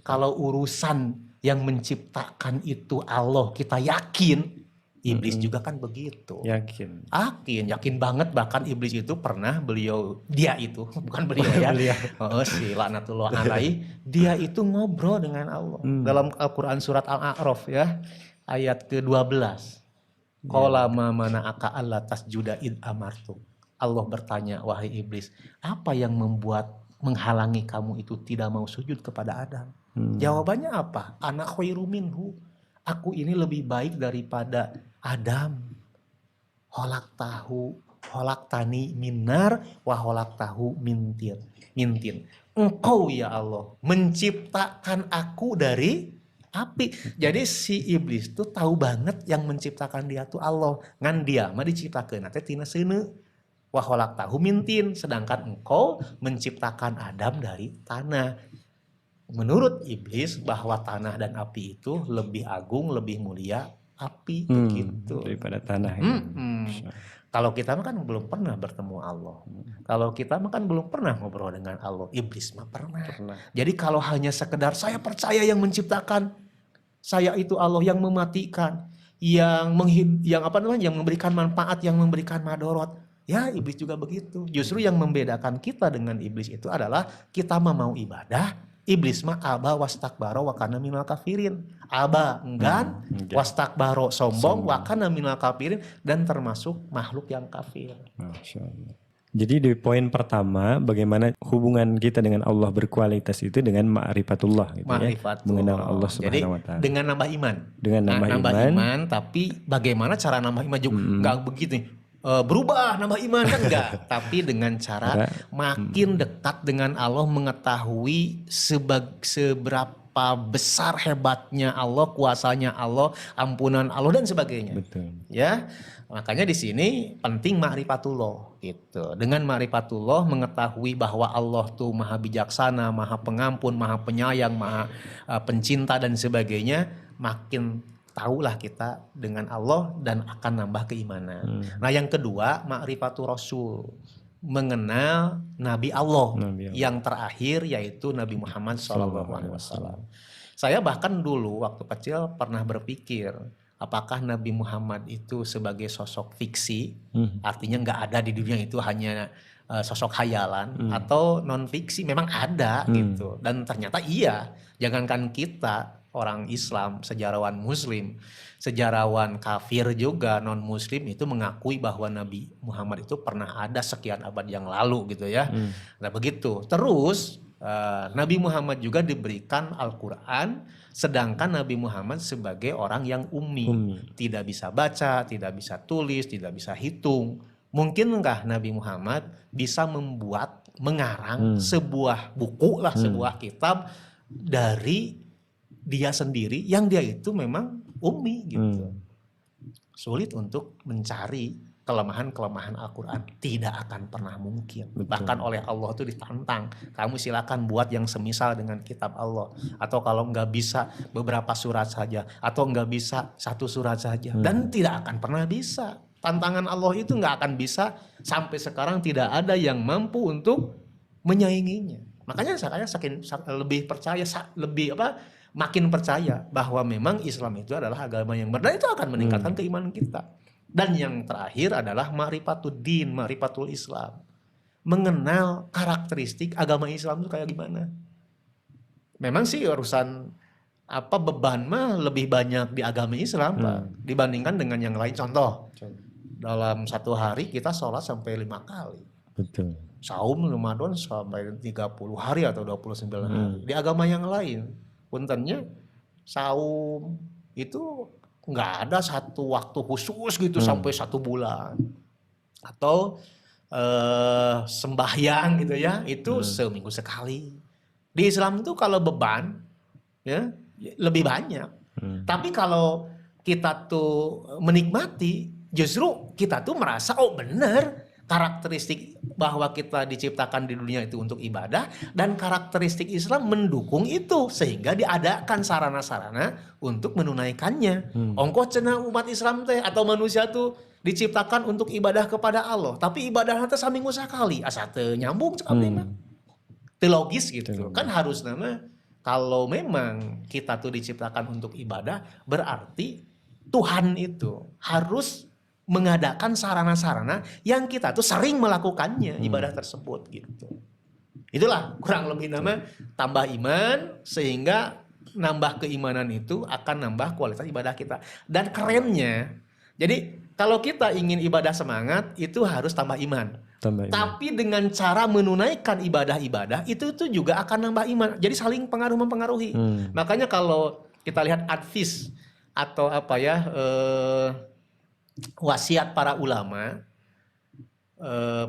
Kalau urusan yang menciptakan itu Allah kita yakin, iblis juga kan begitu. Yakin banget, bahkan iblis itu pernah dia itu bukan beliau ya. Si laknatullah alaihi, dia itu ngobrol dengan Allah. Dalam Al-Qur'an surat Al-A'raf ya, ayat ke-12. Qala ma mana'aka alla tasjuda id amartu. Allah bertanya, wahai iblis, apa yang menghalangi kamu itu tidak mau sujud kepada Adam? Jawabannya apa? Ana khairu minhu. Aku ini lebih baik daripada Adam. Holaktani minar wa holaktahu mintin. Engkau ya Allah menciptakan aku dari api. Jadi si iblis tuh tahu banget yang menciptakan dia tuh Allah. Ngan dia mah diciptakeun teh tina seuneu. Wa khalaqtahu min tin, sedangkan engkau menciptakan Adam dari tanah. Menurut iblis bahwa tanah dan api itu lebih agung, lebih mulia api begitu daripada tanah. Kalau kita mah kan belum pernah bertemu Allah. Kalau kita mah kan belum pernah ngobrol dengan Allah. Iblis mah pernah. Jadi kalau hanya sekedar saya percaya yang menciptakan, saya itu Allah, yang mematikan, yang memberikan manfaat, yang memberikan madorot. Ya iblis juga begitu. Justru yang membedakan kita dengan iblis itu adalah kita mau ibadah, iblis mah aba wastakbaro wa kana minal kafirin. Aba enggan, wastakbaro sombong, wa kana minal kafirin, dan termasuk makhluk yang kafir. Masya Allah. Jadi di poin pertama, bagaimana hubungan kita dengan Allah berkualitas itu dengan ma'rifatullah gitu ya. Mengenal Allah Subhanahu wa taala. Dengan nambah iman. Dengan nambah iman, tapi bagaimana cara nambah iman juga enggak begitu nih. Berubah nambah iman kan enggak, tapi dengan cara makin dekat dengan Allah, mengetahui seberapa besar hebatnya Allah, kuasanya Allah, ampunan Allah dan sebagainya. Betul. Ya, makanya di sini penting ma'rifatullah gitu. Dengan ma'rifatullah mengetahui bahwa Allah tuh maha bijaksana, maha pengampun, maha penyayang, maha pencinta dan sebagainya, makin tahulah kita dengan Allah dan akan nambah keimanan. Nah yang kedua, ma'rifatul Rasul, mengenal Nabi Allah, yang terakhir yaitu Nabi Muhammad SAW. Saya bahkan dulu waktu kecil pernah berpikir, apakah Nabi Muhammad itu sebagai sosok fiksi, artinya nggak ada di dunia itu, hanya sosok khayalan, atau non fiksi, memang ada gitu. Dan ternyata iya, jangankan kita orang Islam, sejarawan Muslim, sejarawan kafir juga non Muslim itu mengakui bahwa Nabi Muhammad itu pernah ada sekian abad yang lalu gitu ya. Nah begitu. Terus Nabi Muhammad juga diberikan Al-Quran, sedangkan Nabi Muhammad sebagai orang yang ummi, tidak bisa baca, tidak bisa tulis, tidak bisa hitung. Mungkinkah Nabi Muhammad bisa mengarang sebuah buku lah, sebuah kitab dari dia sendiri yang dia itu memang ummi gitu. Sulit untuk mencari kelemahan-kelemahan Al-Quran, tidak akan pernah mungkin. Betul. Bahkan oleh Allah itu ditantang, kamu silakan buat yang semisal dengan kitab Allah, atau kalau nggak bisa beberapa surat saja, atau nggak bisa satu surat saja, dan tidak akan pernah bisa. Tantangan Allah itu nggak akan bisa, sampai sekarang tidak ada yang mampu untuk menyainginya. Makanya saya lebih percaya, makin percaya bahwa memang Islam itu adalah agama yang benar, itu akan meningkatkan keimanan kita. Dan yang terakhir adalah ma'rifatud din, ma'rifatul Islam. Mengenal karakteristik agama Islam itu kayak gimana. Memang sih urusan beban mah lebih banyak di agama Islam Pak, dibandingkan dengan yang lain. Contoh, dalam satu hari kita sholat sampai 5 kali. Betul. Saum Ramadan sampai 30 hari atau 29 hari. Di agama yang lain, puntennya saum itu nggak ada satu waktu khusus gitu sampai 1 bulan. Atau sembahyang gitu ya, itu seminggu sekali. Di Islam itu kalau beban ya lebih banyak. Tapi kalau kita tuh menikmati, justru kita tuh merasa oh benar, karakteristik bahwa kita diciptakan di dunia itu untuk ibadah, dan karakteristik Islam mendukung itu sehingga diadakan sarana-sarana untuk menunaikannya. Ongkoh cenah umat Islam teh atau manusia tuh diciptakan untuk ibadah kepada Allah, tapi ibadahnya teh saminggu sekali, asa teu nyambung cek abdi mah. Teu logis gitu. Kan harus nama kalau memang kita tuh diciptakan untuk ibadah, berarti Tuhan itu harus mengadakan sarana-sarana yang kita tuh sering melakukannya ibadah tersebut gitu. Itulah kurang lebih nama tambah iman, sehingga nambah keimanan itu akan nambah kualitas ibadah kita. Dan kerennya, jadi kalau kita ingin ibadah semangat itu harus tambah iman. Tapi dengan cara menunaikan ibadah-ibadah itu tuh juga akan nambah iman. Jadi saling mempengaruhi. Makanya kalau kita lihat advis atau wasiat para ulama,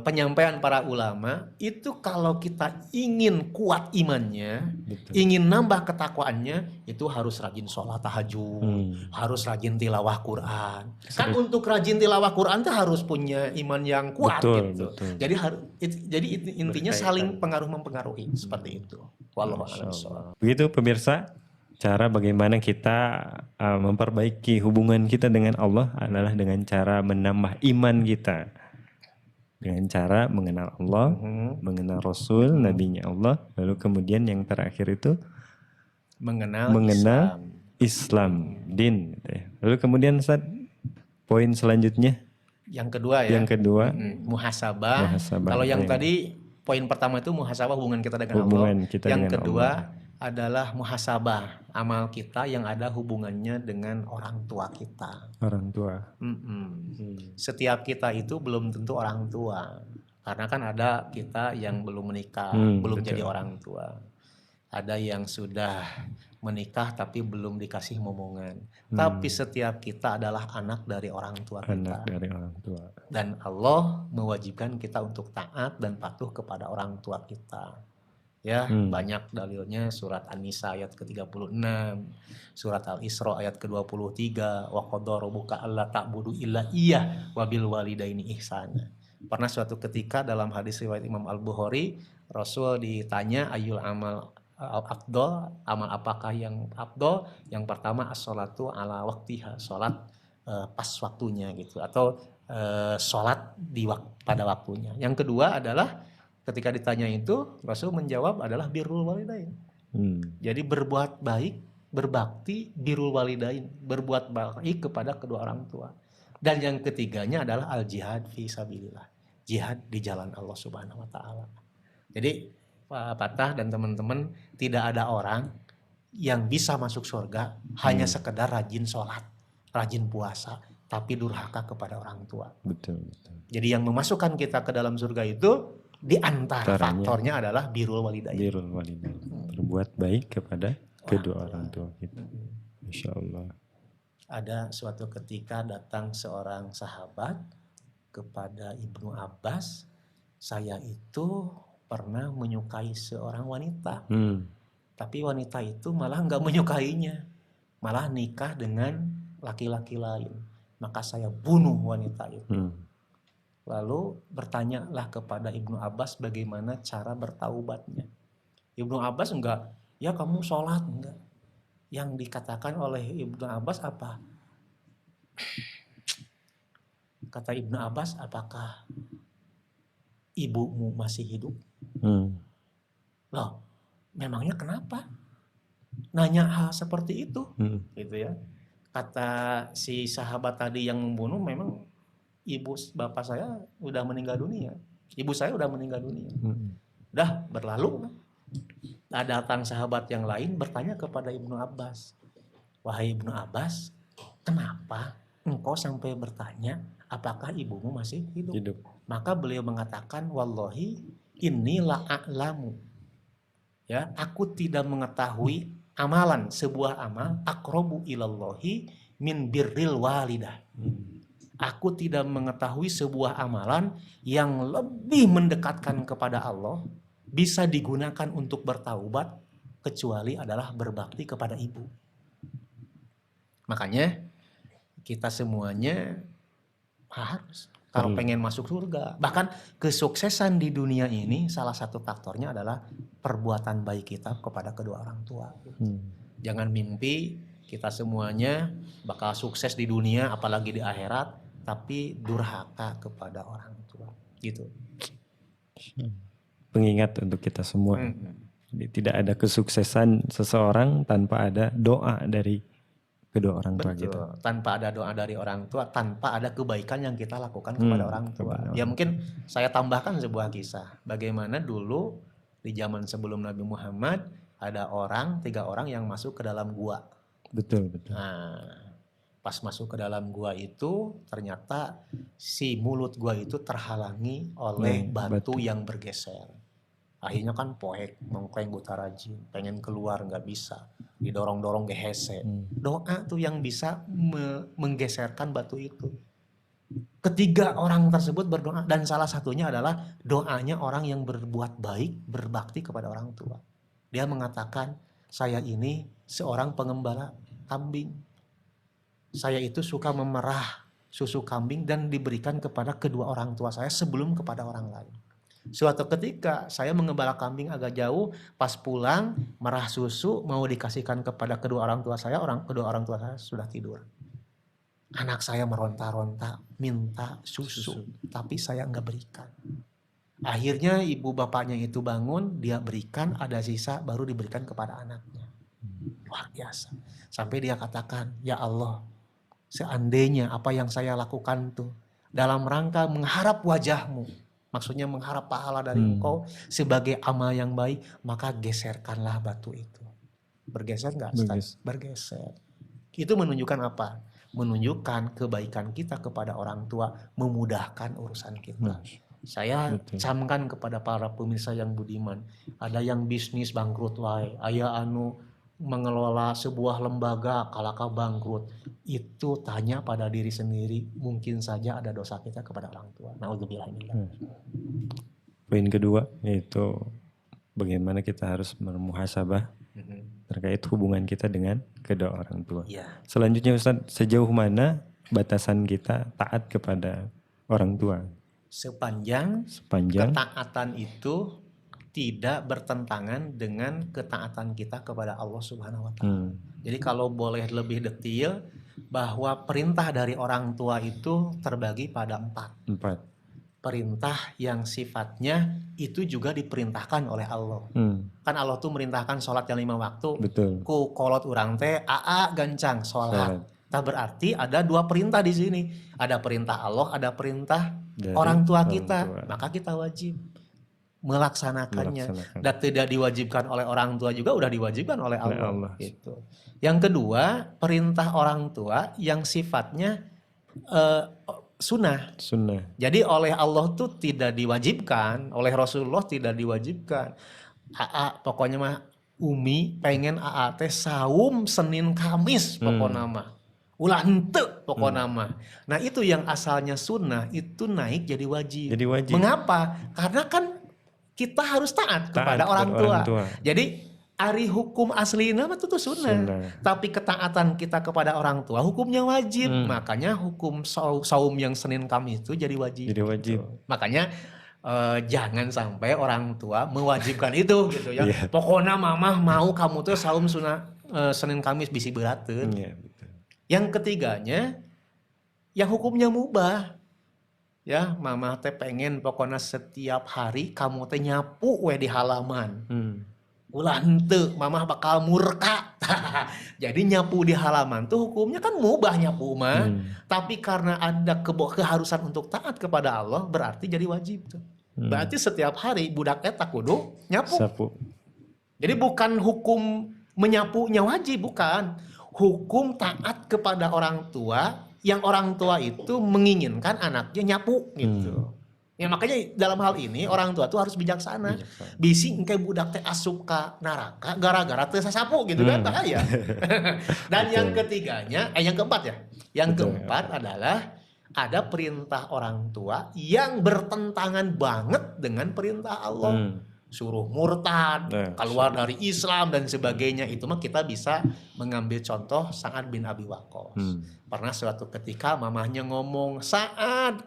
penyampaian para ulama itu, kalau kita ingin kuat imannya, ingin nambah ketakwaannya, itu harus rajin sholat tahajud, harus rajin tilawah Quran. Kan untuk rajin tilawah Quran itu harus punya iman yang kuat gitu. Jadi intinya saling mempengaruhi seperti itu. Wallahu a'lam. Begitu pemirsa, cara bagaimana kita memperbaiki hubungan kita dengan Allah adalah dengan cara menambah iman kita. Dengan cara mengenal Allah, mengenal Rasul, Nabinya Allah. Lalu kemudian yang terakhir itu mengenal Islam, din. Lalu kemudian poin selanjutnya. Yang kedua ya. Muhasabah. Kalau yang tadi poin pertama itu muhasabah, hubungan kita dengan Allah. Yang kedua adalah muhasabah, amal kita yang ada hubungannya dengan orang tua kita. Orang tua. Setiap kita itu belum tentu orang tua, karena kan ada kita yang belum menikah, belum jadi orang tua. Ada yang sudah menikah tapi belum dikasih momongan. Tapi setiap kita adalah anak dari orang tua kita. Dan Allah mewajibkan kita untuk taat dan patuh kepada orang tua kita. Ya, banyak dalilnya, surat An-Nisa ayat ke-36, surat Al-Isra ayat ke-23, wa qadara rabbuka alla ta'budu illa iyyah wa bil walidaini ihsana. Pernah suatu ketika dalam hadis riwayat Imam Al-Bukhari, Rasul ditanya ayyul amal afdal, amal apakah yang afdal? Yang pertama as-sholatu ala waqtiha, salat pas waktunya gitu, atau salat pada waktunya. Yang kedua adalah ketika ditanya itu, Rasul menjawab adalah birrul walidain. Jadi berbuat baik, berbakti, birrul walidain, berbuat baik kepada kedua orang tua. Dan yang ketiganya adalah al-jihad fi sabilillah, jihad di jalan Allah Subhanahu wa taala. Jadi Pak Patah dan teman-teman, tidak ada orang yang bisa masuk surga hanya sekedar rajin sholat, rajin puasa, tapi durhaka kepada orang tua. Betul. Jadi yang memasukkan kita ke dalam surga itu Di antara Caranya. faktornya adalah birrul walidain. Birrul walidain. Berbuat baik kepada kedua orang tua kita. Masya Allah. Ada suatu ketika datang seorang sahabat kepada Ibnu Abbas, saya itu pernah menyukai seorang wanita, tapi wanita itu malah nggak menyukainya, malah nikah dengan laki-laki lain. Maka saya bunuh wanita itu. Lalu bertanyalah kepada Ibnu Abbas bagaimana cara bertaubatnya. Ibnu Abbas enggak, ya kamu sholat, enggak. Yang dikatakan oleh Ibnu Abbas apa? Kata Ibnu Abbas, apakah ibumu masih hidup? Loh, memangnya kenapa? Nanya hal seperti itu, gitu ya. Kata si sahabat tadi yang membunuh, memang bapak saya udah meninggal dunia. Ibu saya udah meninggal dunia. Dah berlalu. Datang sahabat yang lain bertanya kepada Ibnu Abbas, wahai Ibnu Abbas, kenapa engkau sampai bertanya apakah ibumu masih hidup? Maka beliau mengatakan, wallahi inni la'alamu. Ya, aku tidak mengetahui amalan, sebuah amal aqrabu ilallahi min birril walidah. Aku tidak mengetahui sebuah amalan yang lebih mendekatkan kepada Allah, bisa digunakan untuk bertaubat, kecuali adalah berbakti kepada ibu. Makanya kita semuanya harus, kalau pengen masuk surga, bahkan kesuksesan di dunia ini, salah satu faktornya adalah perbuatan baik kita kepada kedua orang tua. Jangan mimpi kita semuanya bakal sukses di dunia, apalagi di akhirat, tapi durhaka kepada orang tua, gitu. Pengingat untuk kita semua. Jadi tidak ada kesuksesan seseorang tanpa ada doa dari kedua orang tua kita. Tanpa ada doa dari orang tua, tanpa ada kebaikan yang kita lakukan kepada orang tua. Ya mungkin saya tambahkan sebuah kisah. Bagaimana dulu di zaman sebelum Nabi Muhammad ada 3 orang yang masuk ke dalam gua. Betul. Nah, pas masuk ke dalam gua itu ternyata si mulut gua itu terhalangi oleh batu yang bergeser. Akhirnya kan poek, mengkleng butarajin, pengen keluar nggak bisa, didorong-dorong gehese. Doa tuh yang bisa menggeserkan batu itu. Ketiga orang tersebut berdoa, dan salah satunya adalah doanya orang yang berbuat baik, berbakti kepada orang tua. Dia mengatakan, saya ini seorang pengembala kambing. Saya itu suka memerah susu kambing dan diberikan kepada kedua orang tua saya sebelum kepada orang lain. Suatu ketika saya mengembala kambing agak jauh, pas pulang merah susu mau dikasihkan kepada kedua orang tua saya, kedua orang tua saya sudah tidur. Anak saya meronta-ronta minta susu, tapi saya nggak berikan. Akhirnya ibu bapaknya itu bangun, dia berikan, ada sisa baru diberikan kepada anaknya. Luar biasa. Sampai dia katakan, ya Allah, seandainya apa yang saya lakukan tuh dalam rangka mengharap wajahmu, maksudnya mengharap pahala dari engkau sebagai amal yang baik, maka geserkanlah batu itu. Bergeser nggak? Bergeser. Itu menunjukkan apa? Menunjukkan kebaikan kita kepada orang tua, memudahkan urusan kita. Saya camkan kepada para pemirsa yang budiman, ada yang bisnis bangkrut wae, aya anu mengelola sebuah lembaga kalaka bangkrut, itu tanya pada diri sendiri, mungkin saja ada dosa kita kepada orang tua. Naudzubillah. Poin kedua yaitu bagaimana kita harus bermuhasabah terkait hubungan kita dengan kedua orang tua. Selanjutnya Ustaz, sejauh mana batasan kita taat kepada orang tua? Sepanjang ketaatan itu tidak bertentangan dengan ketaatan kita kepada Allah Subhanahu wa Ta'ala. Jadi kalau boleh lebih detail, bahwa perintah dari orang tua itu terbagi pada 4. Perintah yang sifatnya itu juga diperintahkan oleh Allah. Kan Allah tuh merintahkan sholat yang 5 waktu. Betul. Ku kolot urang teh gancang sholat. Nah, berarti ada 2 perintah di sini. Ada perintah Allah, ada perintah dari orang tua kita. Maka kita wajib melaksanakannya. Dan tidak diwajibkan oleh orang tua juga udah diwajibkan oleh Allah. Gitu. Yang kedua, perintah orang tua yang sifatnya sunnah. Sunnah. Jadi oleh Allah tuh tidak diwajibkan, oleh Rasulullah tidak diwajibkan. Pokoknya mah Umi pengen teh saum Senin Kamis pokoknya mah. Ulah henteu pokoknya mah. Nah itu yang asalnya sunnah itu naik jadi wajib. Jadi wajib. Mengapa? Karena kan kita harus taat kepada orang tua. Jadi ari hukum aslina mah itu sunnah. Tapi ketaatan kita kepada orang tua hukumnya wajib. Makanya hukum saum yang Senin Kamis itu jadi wajib. Jadi wajib. Makanya jangan sampai orang tua mewajibkan itu gitu ya. Pokoknya mamah mau kamu tuh saum sunnah Senin Kamis bisi berateun. Yang ketiganya yang hukumnya mubah. Ya, mamah teh pengen pokoknya setiap hari kamu teh nyapu we di halaman. Ulah henteu, mamah bakal murka. Jadi nyapu di halaman tuh hukumnya kan mubah nyapu mah. Tapi karena ada keharusan untuk taat kepada Allah berarti jadi wajib tuh. Berarti setiap hari budak eta kudu nyapu. Jadi bukan hukum menyapunya wajib, bukan. Hukum taat kepada orang tua yang orang tua itu menginginkan anaknya nyapu gitu. Ya makanya dalam hal ini orang tua tuh harus bijaksana. Bisi engke budak teh asup ka neraka gara-gara teu sasapu gitu kan bahaya. Dan yang ketiganya yang keempat ya. Yang keempat adalah ada perintah orang tua yang bertentangan banget dengan perintah Allah. Suruh murtad, keluar dari Islam dan sebagainya. Itu mah kita bisa mengambil contoh Sa'ad bin Abi Waqqas. Pernah suatu ketika mamahnya ngomong, "Sa'ad,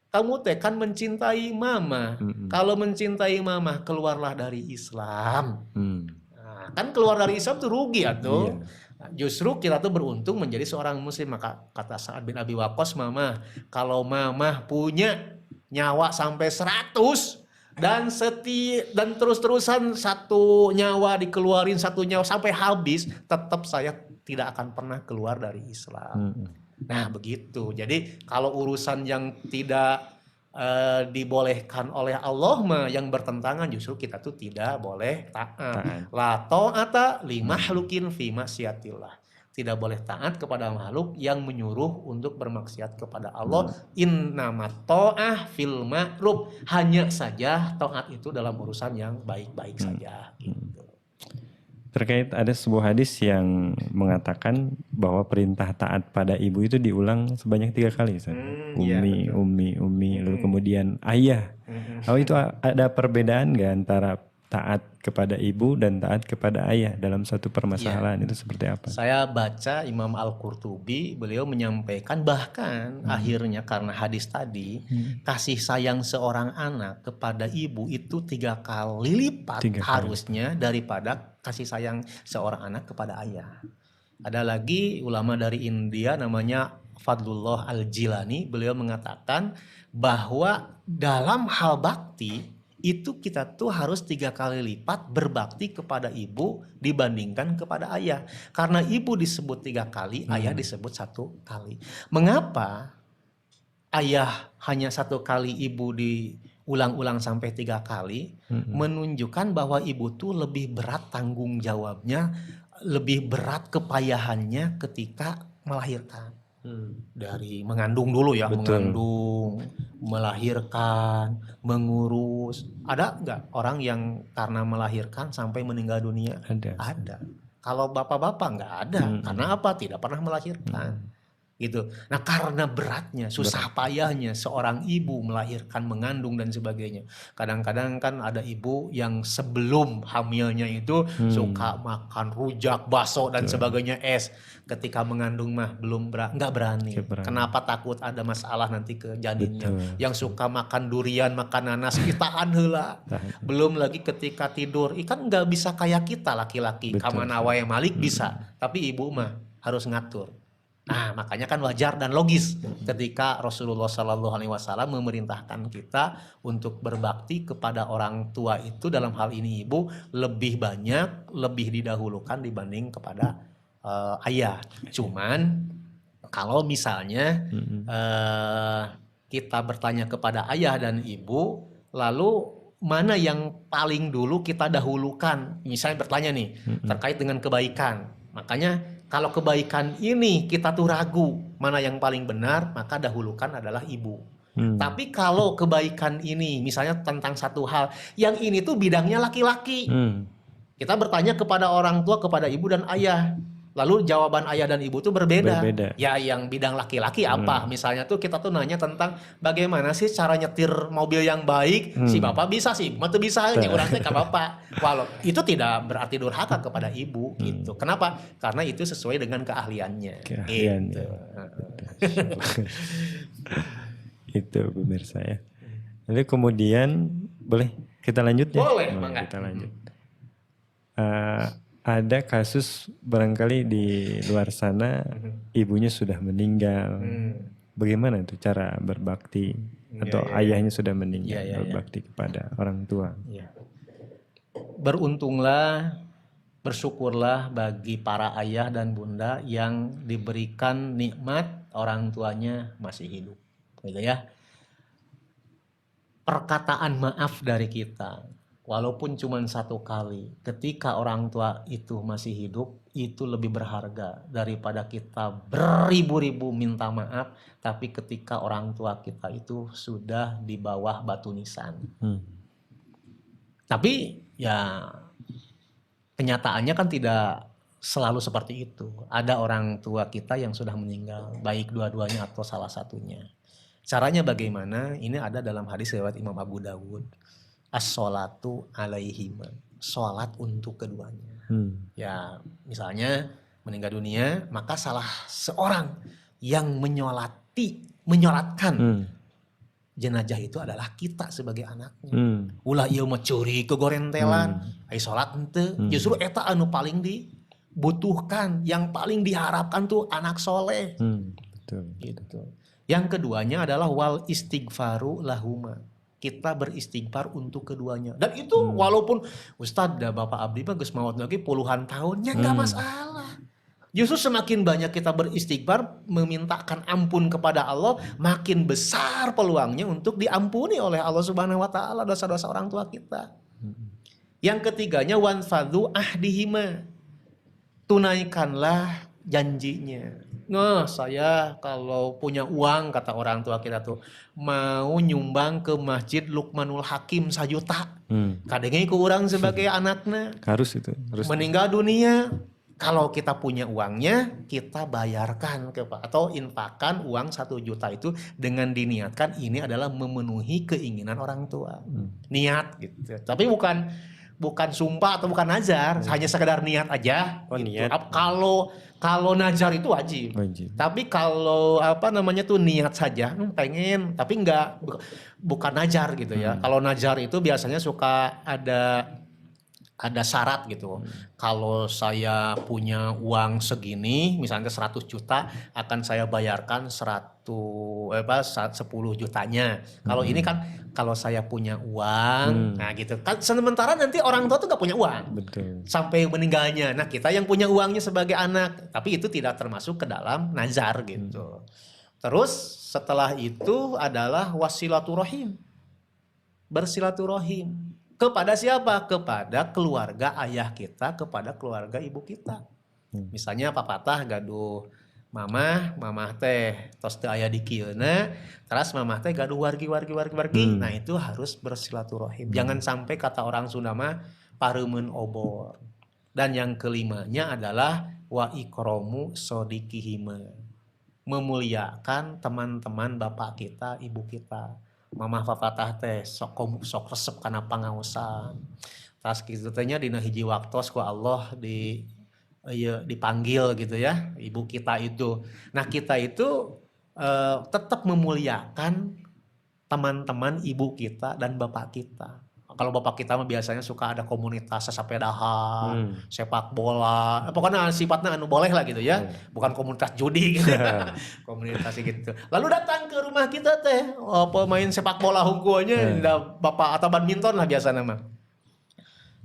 kamu teh kan mencintai mama. Kalau mencintai mama keluarlah dari Islam." Nah, kan keluar dari Islam tuh rugi atuh. Justru kita tuh beruntung menjadi seorang muslim. Maka kata Sa'ad bin Abi Waqqas, "Mama, kalau mama punya nyawa sampai 100 dan terus-terusan satu nyawa dikeluarin, satu nyawa sampai habis, tetap saya tidak akan pernah keluar dari Islam." Nah begitu. Jadi kalau urusan yang tidak dibolehkan oleh Allah mah yang bertentangan justru kita tuh tidak boleh taat. La ta'ata li makhluqin fi maksiatillah. Tidak boleh taat kepada makhluk yang menyuruh untuk bermaksiat kepada Allah. Innamat ta'ah fil ma'ruf. Hanya saja taat itu dalam urusan yang baik-baik saja gitu. Terkait ada sebuah hadis yang mengatakan bahwa perintah taat pada ibu itu diulang sebanyak 3 kali. Umi, lalu kemudian ayah. Itu ada perbedaan nggak antara taat kepada ibu dan taat kepada ayah dalam satu permasalahan itu seperti apa? Saya baca Imam Al-Qurtubi, beliau menyampaikan bahkan akhirnya karena hadis tadi kasih sayang seorang anak kepada ibu itu 3 kali lipat harusnya daripada kasih sayang seorang anak kepada ayah. Ada lagi ulama dari India namanya Fadlullah Al-Jilani, beliau mengatakan bahwa dalam hal bakti itu kita tuh harus 3 kali lipat berbakti kepada ibu dibandingkan kepada ayah. Karena ibu disebut 3 kali, ayah disebut 1 kali. Mengapa ayah hanya 1 kali, ibu diulang-ulang sampai 3 kali? Menunjukkan bahwa ibu tuh lebih berat tanggung jawabnya, lebih berat kepayahannya ketika melahirkan. Dari mengandung dulu ya, mengandung, melahirkan, mengurus. Ada nggak orang yang karena melahirkan sampai meninggal dunia? Ada. Kalau bapak-bapak nggak ada. Karena apa? Tidak pernah melahirkan. Gitu. Nah karena beratnya, susah payahnya seorang ibu melahirkan, mengandung dan sebagainya. Kadang-kadang kan ada ibu yang sebelum hamilnya itu suka makan rujak, bakso dan sebagainya, es. Ketika mengandung mah nggak berani. Kenapa? Takut ada masalah nanti ke janinnya. Yang suka makan durian, makan nanas, tahan heula. Belum lagi ketika tidur, ikan nggak bisa kayak kita laki-laki. Kamana wae malik bisa, tapi ibu mah harus ngatur. Nah makanya kan wajar dan logis ketika Rasulullah SAW memerintahkan kita untuk berbakti kepada orang tua itu, dalam hal ini ibu, lebih banyak, lebih didahulukan dibanding kepada ayah. Cuman kalau misalnya kita bertanya kepada ayah dan ibu, lalu mana yang paling dulu kita dahulukan? Misalnya bertanya nih terkait dengan kebaikan, makanya Kalau kebaikan ini kita tuh ragu mana yang paling benar, maka dahulukan adalah ibu. Tapi kalau kebaikan ini misalnya tentang satu hal, yang ini tuh bidangnya laki-laki. Kita bertanya kepada orang tua, kepada ibu dan ayah. Lalu jawaban ayah dan ibu tuh berbeda. Ya yang bidang laki-laki apa? Misalnya tuh kita tuh nanya tentang bagaimana sih cara nyetir mobil yang baik. Si bapak bisa, si ibu tuh bisa, orang teh ka bapak. Walau itu tidak berarti durhaka kepada ibu gitu. Kenapa? Karena itu sesuai dengan keahliannya. Gitu. Itu pemirsa ya. Lalu kemudian boleh kita lanjut ya? Boleh, kita lanjut. Ada kasus barangkali di luar sana ibunya sudah meninggal. Bagaimana itu cara berbakti atau ayahnya sudah meninggal berbakti kepada orang tua? Beruntunglah, bersyukurlah bagi para ayah dan bunda yang diberikan nikmat orang tuanya masih hidup. Gitu ya. Perkataan maaf dari kita, walaupun cuma satu kali, ketika orang tua itu masih hidup, itu lebih berharga daripada kita beribu-ribu minta maaf, tapi ketika orang tua kita itu sudah di bawah batu nisan. Tapi ya kenyataannya kan tidak selalu seperti itu. Ada orang tua kita yang sudah meninggal, baik dua-duanya atau salah satunya. Caranya bagaimana? Ini ada dalam hadis riwayat Imam Abu Dawud. As-sholatu alaihima, sholat untuk keduanya. Ya misalnya meninggal dunia, maka salah seorang yang menyolatkan jenazah itu adalah kita sebagai anaknya. Ulah ieu mah curi kegorentelan, ai sholat henteu. Justru eta anu paling dibutuhkan, yang paling diharapkan tuh anak soleh. Betul. Gitu. Yang keduanya adalah wal istighfaru lahuma. Kita beristighfar untuk keduanya. Dan itu walaupun Ustadz dan Bapak Abdi mah geus maot lagi puluhan tahunnya enggak masalah. Justru semakin banyak kita beristighfar memintakan ampun kepada Allah, makin besar peluangnya untuk diampuni oleh Allah Subhanahu wa taala dosa-dosa orang tua kita. Yang ketiganya wanfadhu ahdihima. Tunaikanlah janjinya. Nah, saya kalau punya uang, kata orang tua kita tuh, mau nyumbang ke Masjid Luqmanul Hakim 1 juta. Kadangnya ke orang sebagai anaknya. Harus itu. Meninggal dunia. Kalau kita punya uangnya, kita bayarkan atau infakkan uang 1 juta itu dengan diniatkan ini adalah memenuhi keinginan orang tua. Niat gitu. Tapi bukan sumpah atau bukan nazar, hanya sekedar niat aja. Oh, gitu. niat. Kalau nazar itu wajib. Tapi kalau niat saja, pengen, tapi bukan nazar gitu ya. Kalau nazar itu biasanya suka ada syarat gitu. Kalau saya punya uang segini, misalnya 100 juta, akan saya bayarkan 10 jutanya. Kalau ini kan kalau saya punya uang, nah gitu. Kan sementara nanti orang tua tuh gak punya uang. Betul. Sampai meninggalnya. Nah, kita yang punya uangnya sebagai anak, tapi itu tidak termasuk ke dalam nazar gitu. Terus setelah itu adalah wasilaturahim. Bersilaturahim. Kepada siapa? Kepada keluarga ayah kita, kepada keluarga ibu kita. Misalnya papatah gaduh mamah teh tos teu aya di kieuna, terus mamah teh gaduh wargi. Nah, itu harus bersilaturahim. Jangan sampai kata orang Sunda mah pareumeun obor. Dan yang kelimanya adalah wa ikramu sodikihima. Memuliakan teman-teman bapak kita, ibu kita. Mamah papatah teh sok resep kana pangaosan. Tas kitu teh nya dina hiji waktos ku Allah dipanggil gitu ya, ibu kita itu. Nah, kita itu tetap memuliakan teman-teman ibu kita dan bapak kita. Kalau bapak kita mah biasanya suka ada komunitas sepedahan, sepak bola, pokoknya sifatnya anu boleh lah gitu ya, bukan komunitas judi gitu. Komunitas gitu. Lalu datang ke rumah kita teh, pemain sepak bola hungkuanya, bapak atau badminton lah biasa nama.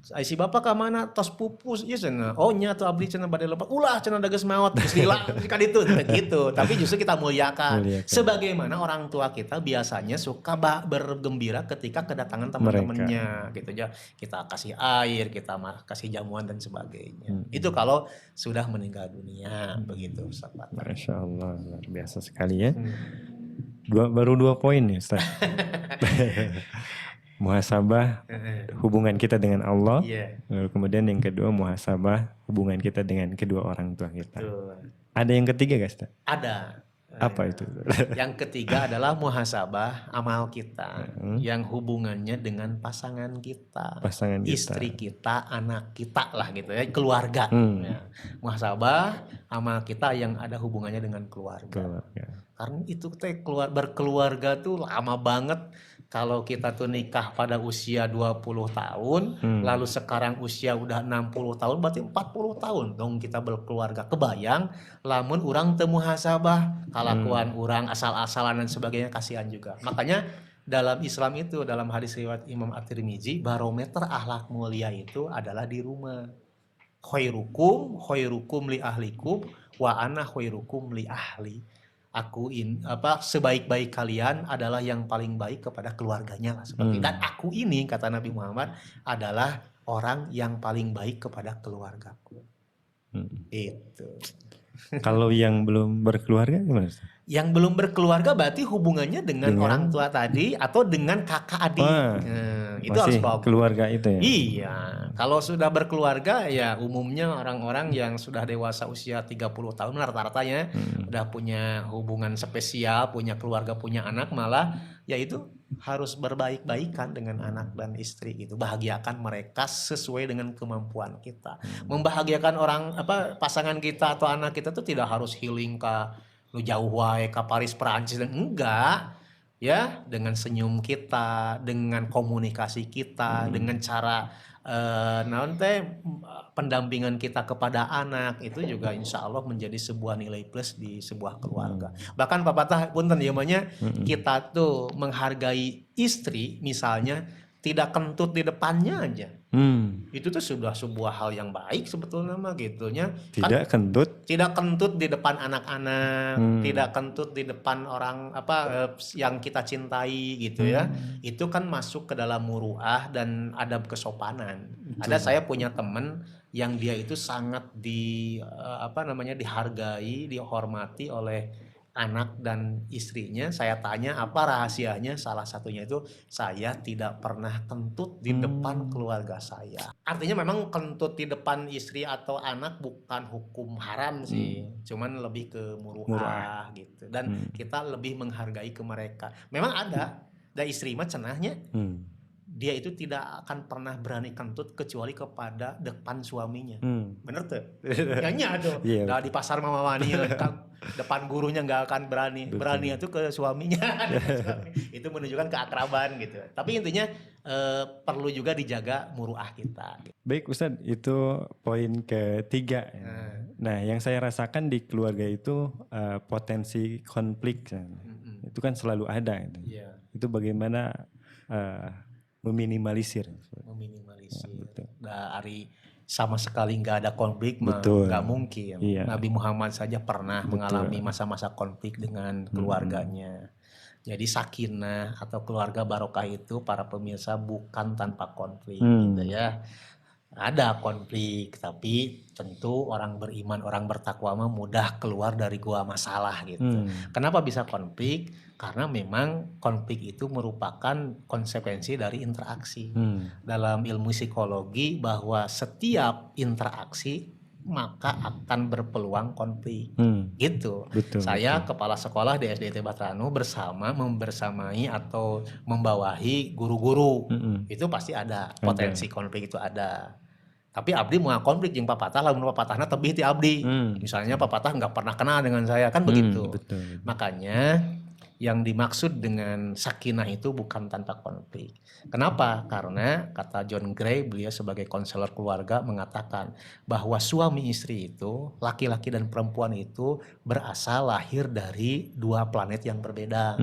Si bapak ka mana tos pupus ieu cenah. Oh nya tuh abdi cenah bade lepas. Ulah cenah dageus maot geus lila ka ditu gitu. Tapi justru kita muliakan. Sebagaimana orang tua kita biasanya suka bergembira ketika kedatangan teman-temannya gitu ya. Kita kasih air, kita kasih jamuan dan sebagainya. Itu kalau sudah meninggal dunia begitu Ustaz. Masya Allah, luar biasa sekali ya. Baru 2 poin nih Ustaz. Muhasabah hubungan kita dengan Allah. Lalu kemudian yang kedua muhasabah hubungan kita dengan kedua orang tua kita. Ada yang ketiga guys? Ada. Apa itu? Yang ketiga adalah muhasabah amal kita yang hubungannya dengan pasangan kita, istri kita, anak kita lah gitu ya, keluarga. Ya. Muhasabah amal kita yang ada hubungannya dengan keluarga. Karena itu berkeluarga tuh lama banget. Kalau kita tuh nikah pada usia 20 tahun, lalu sekarang usia udah 60 tahun, berarti 40 tahun dong kita berkeluarga. Kebayang, lamun urang teu muhasabah, kalakuan urang asal-asalan dan sebagainya, kasihan juga. Makanya dalam Islam itu, dalam hadis riwayat Imam At-Tirmizi, barometer akhlak mulia itu adalah di rumah. Khairukum li ahlikum wa ana khairukum li ahli. Sebaik-baik kalian adalah yang paling baik kepada keluarganya lah seperti. Dan aku ini kata Nabi Muhammad adalah orang yang paling baik kepada keluargaku. Itu. Kalau yang belum berkeluarga gimana? Yang belum berkeluarga berarti hubungannya dengan orang tua tadi atau dengan kakak adik. Itu harus bawa keluarga itu ya. Iya. Kalau sudah berkeluarga ya umumnya orang-orang yang sudah dewasa usia 30 tahun rata-ratanya udah punya hubungan spesial, punya keluarga, punya anak, malah yaitu harus berbaik-baikan dengan anak dan istri gitu. Bahagiakan mereka sesuai dengan kemampuan kita. Membahagiakan pasangan kita atau anak kita tuh tidak harus healing lu jauh wae ke Paris Perancis dan enggak ya, dengan senyum kita, dengan komunikasi kita, dengan cara pendampingan kita kepada anak itu juga insya Allah menjadi sebuah nilai plus di sebuah keluarga. Bahkan papatah punten ya kita tuh menghargai istri misalnya tidak kentut di depannya aja. Itu tuh sudah sebuah hal yang baik sebetulnya mah gitunya. Tidak kentut di depan anak-anak, tidak kentut di depan orang yang kita cintai gitu ya. Itu kan masuk ke dalam muruah dan adab kesopanan. Ada saya punya teman yang dia itu sangat dihargai, dihormati oleh anak dan istrinya. Saya tanya apa rahasianya, salah satunya itu saya tidak pernah kentut di depan keluarga saya. Artinya memang kentut di depan istri atau anak bukan hukum haram sih, cuman lebih ke muruah gitu. Dan kita lebih menghargai ke mereka. Memang ada istri mah cenahnya dia itu tidak akan pernah berani kentut kecuali kepada depan suaminya. Bener tuh? Kayaknya aduh. Nah, di pasar Mama Wani depan gurunya nggak akan berani. Berani itu ke suaminya. Itu menunjukkan keakraban gitu. Tapi intinya perlu juga dijaga muruah kita. Baik Ustadz, itu poin ketiga. Nah, yang saya rasakan di keluarga itu potensi konflik. Itu kan selalu ada. Itu bagaimana meminimalisir. Dari sama sekali nggak ada konflik mah nggak mungkin. Nabi Muhammad saja pernah mengalami masa-masa konflik dengan keluarganya. Jadi sakinah atau keluarga barokah itu para pemirsa bukan tanpa konflik gitu ya. Ada konflik, tapi tentu orang beriman, orang bertakwa mah mudah keluar dari gua masalah gitu. Kenapa bisa konflik? Karena memang konflik itu merupakan konsekuensi dari interaksi. Dalam ilmu psikologi bahwa setiap interaksi maka akan berpeluang konflik. Gitu. Saya kepala sekolah di SDIT Batranu membersamai atau membawahi guru-guru. Itu pasti ada potensi konflik itu ada. Tapi abdi mau konflik jeung papatah lamun papatahna tebih ti abdi. Misalnya papatah nggak pernah kenal dengan saya kan begitu. Makanya yang dimaksud dengan sakinah itu bukan tanpa konflik. Kenapa? Karena kata John Gray, beliau sebagai konselor keluarga mengatakan bahwa suami istri itu, laki-laki dan perempuan itu berasal lahir dari dua planet yang berbeda.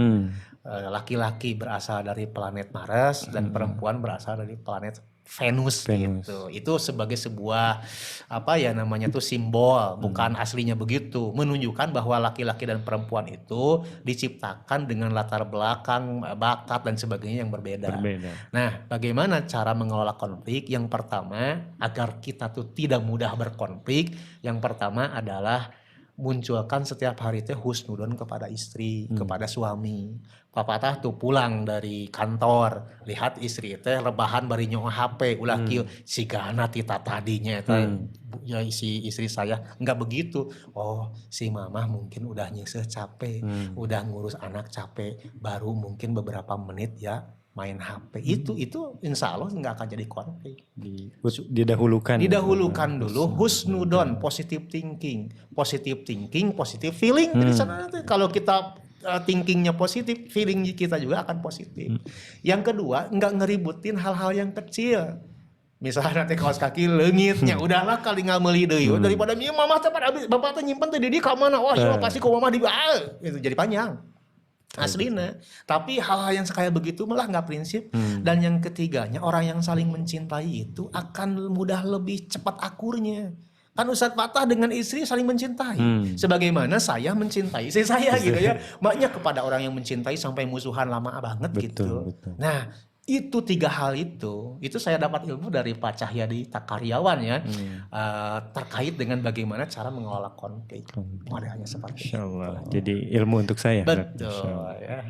Laki-laki berasal dari planet Mars dan perempuan berasal dari planet Venus gitu. Itu sebagai sebuah simbol, bukan aslinya begitu. Menunjukkan bahwa laki-laki dan perempuan itu diciptakan dengan latar belakang, bakat dan sebagainya yang berbeda. Nah, bagaimana cara mengelola konflik? Yang pertama, agar kita tuh tidak mudah berkonflik, yang pertama adalah munculkan setiap hari teh husnudon kepada istri, kepada suami. Papatah tuh pulang dari kantor, lihat istri teh rebahan bari nyoa HP, ulah kieu sigana tita tadinya ya si istri saya enggak begitu. Oh, si mamah mungkin udah nyeseh capek, udah ngurus anak capek, baru mungkin beberapa menit ya main HP. Itu insya Allah nggak akan jadi konflik. Didahulukan dulu husnudon, positive thinking, positive feeling. Jadi sana nanti kalau kita thinkingnya positif, feeling kita juga akan positif. Yang kedua, nggak ngeributin hal-hal yang kecil. Misalnya nanti kaos kaki leungitnya, udahlah kali ngameuli deui daripada mamah teh pada bapak teh nyimpen teh di ka mana, wah ya pasti ku mamah itu jadi panjang. Aslinya, tapi hal-hal yang kayak begitu malah nggak prinsip. Dan yang ketiganya, orang yang saling mencintai itu akan mudah lebih cepat akurnya. Kan Ustadz Fatah dengan istri saling mencintai, sebagaimana saya mencintai istri saya gitu ya. Maknya kepada orang yang mencintai sampai musuhan lama banget gitu. Nah, itu 3 hal itu saya dapat ilmu dari Pak Cahyadi Takaryawan ya, terkait dengan bagaimana cara mengelola konflik. Modelnya seperti itu. Jadi ilmu untuk saya. Betul ya.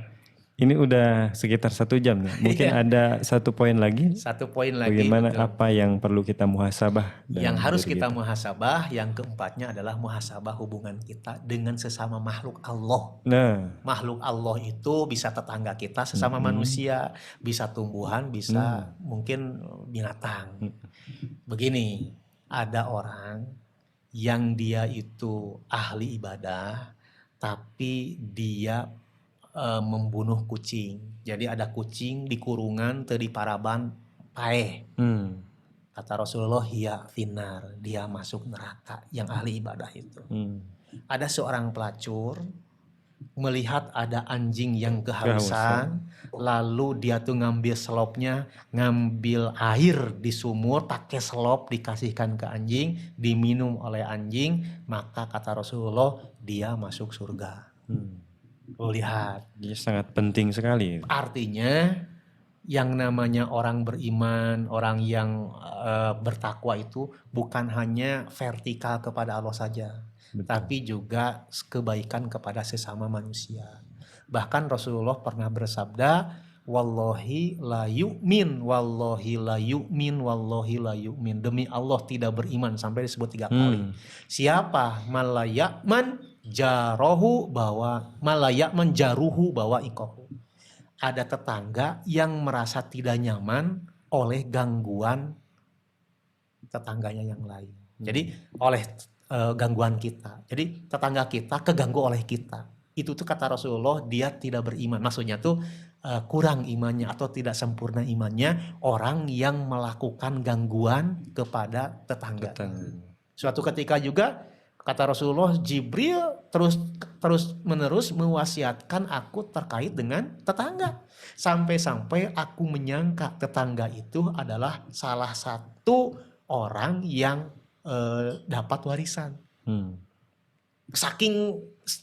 Ini udah sekitar 1 jam. Mungkin ada 1 poin lagi. 1 poin lagi. Bagaimana apa yang perlu kita muhasabah? Yang harus kita muhasabah, yang keempatnya adalah muhasabah hubungan kita dengan sesama makhluk Allah. Makhluk Allah itu bisa tetangga kita, sesama manusia, bisa tumbuhan, bisa mungkin binatang. Begini, ada orang yang dia itu ahli ibadah, tapi dia membunuh kucing. Jadi ada kucing di kurungan teu diparaban paeh. Kata Rasulullah, ya finar, dia masuk neraka yang ahli ibadah itu. Ada seorang pelacur melihat ada anjing yang kehausan, lalu dia tuh ngambil selopnya, ngambil air di sumur, pakai selop dikasihkan ke anjing, diminum oleh anjing, maka kata Rasulullah dia masuk surga. Lihat, dia sangat penting sekali. Artinya yang namanya orang beriman, orang yang bertakwa itu bukan hanya vertikal kepada Allah saja, tapi juga kebaikan kepada sesama manusia. Bahkan Rasulullah pernah bersabda, wallahi la yu'min, wallahi la yu'min, wallahi la yu'min. Demi Allah tidak beriman, sampai disebut 3 kali. Siapa? Malayakman jarohu bahwa malayakman jaruhu bahwa ikohu. Ada tetangga yang merasa tidak nyaman oleh gangguan tetangganya yang lain. Jadi oleh gangguan kita. Jadi tetangga kita keganggu oleh kita. Itu tuh kata Rasulullah dia tidak beriman. Maksudnya tuh kurang imannya atau tidak sempurna imannya orang yang melakukan gangguan kepada tetangga. Suatu ketika juga kata Rasulullah, Jibril terus menerus mewasiatkan aku terkait dengan tetangga. Sampai-sampai aku menyangka tetangga itu adalah salah satu orang yang dapat warisan. Saking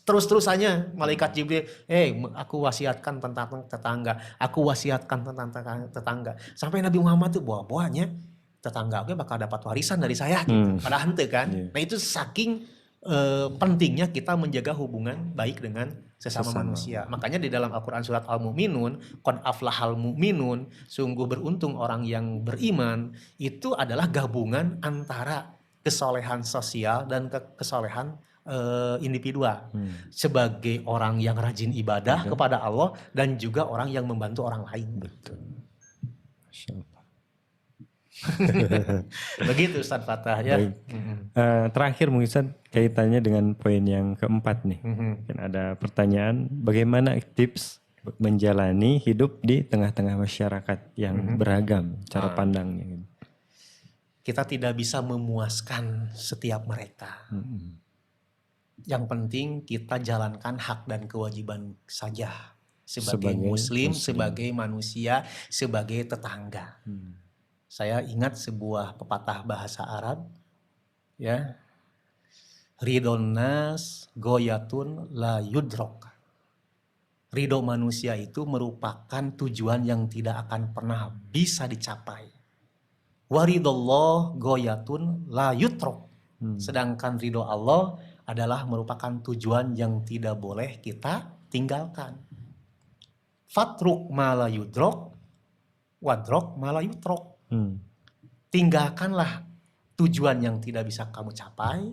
terus-terusannya malaikat Jibril, aku wasiatkan tentang tetangga, aku wasiatkan tentang tetangga. Sampai Nabi Muhammad tuh bawa-bawanya, tetangga gue bakal dapat warisan dari saya gitu. Padahal hente kan. Nah itu saking pentingnya kita menjaga hubungan baik dengan sesama manusia. Makanya di dalam Al-Quran surat Al-Mu'minun, qad aflahal mu'minun, sungguh beruntung orang yang beriman, itu adalah gabungan antara kesolehan sosial dan kesolehan individual. Sebagai orang yang rajin ibadah kepada Allah dan juga orang yang membantu orang lain. Betul. Begitu Ustadz Fatah ya. Terakhir mungkin Ustadz, kaitannya dengan poin yang keempat nih. Kan ada pertanyaan, bagaimana tips menjalani hidup di tengah-tengah masyarakat yang beragam cara pandangnya. Kita tidak bisa memuaskan setiap mereka. Yang penting kita jalankan hak dan kewajiban saja sebagai muslim, sebagai manusia, sebagai tetangga. Saya ingat sebuah pepatah bahasa Arab, ya, ridon nas goyatun la yudrok. Ridho manusia itu merupakan tujuan yang tidak akan pernah bisa dicapai. Waridullah goyatun la yutrok. Sedangkan ridho Allah adalah merupakan tujuan yang tidak boleh kita tinggalkan. Fatruk ma la yudrok, wadrok ma la yutrok. Tinggalkanlah tujuan yang tidak bisa kamu capai,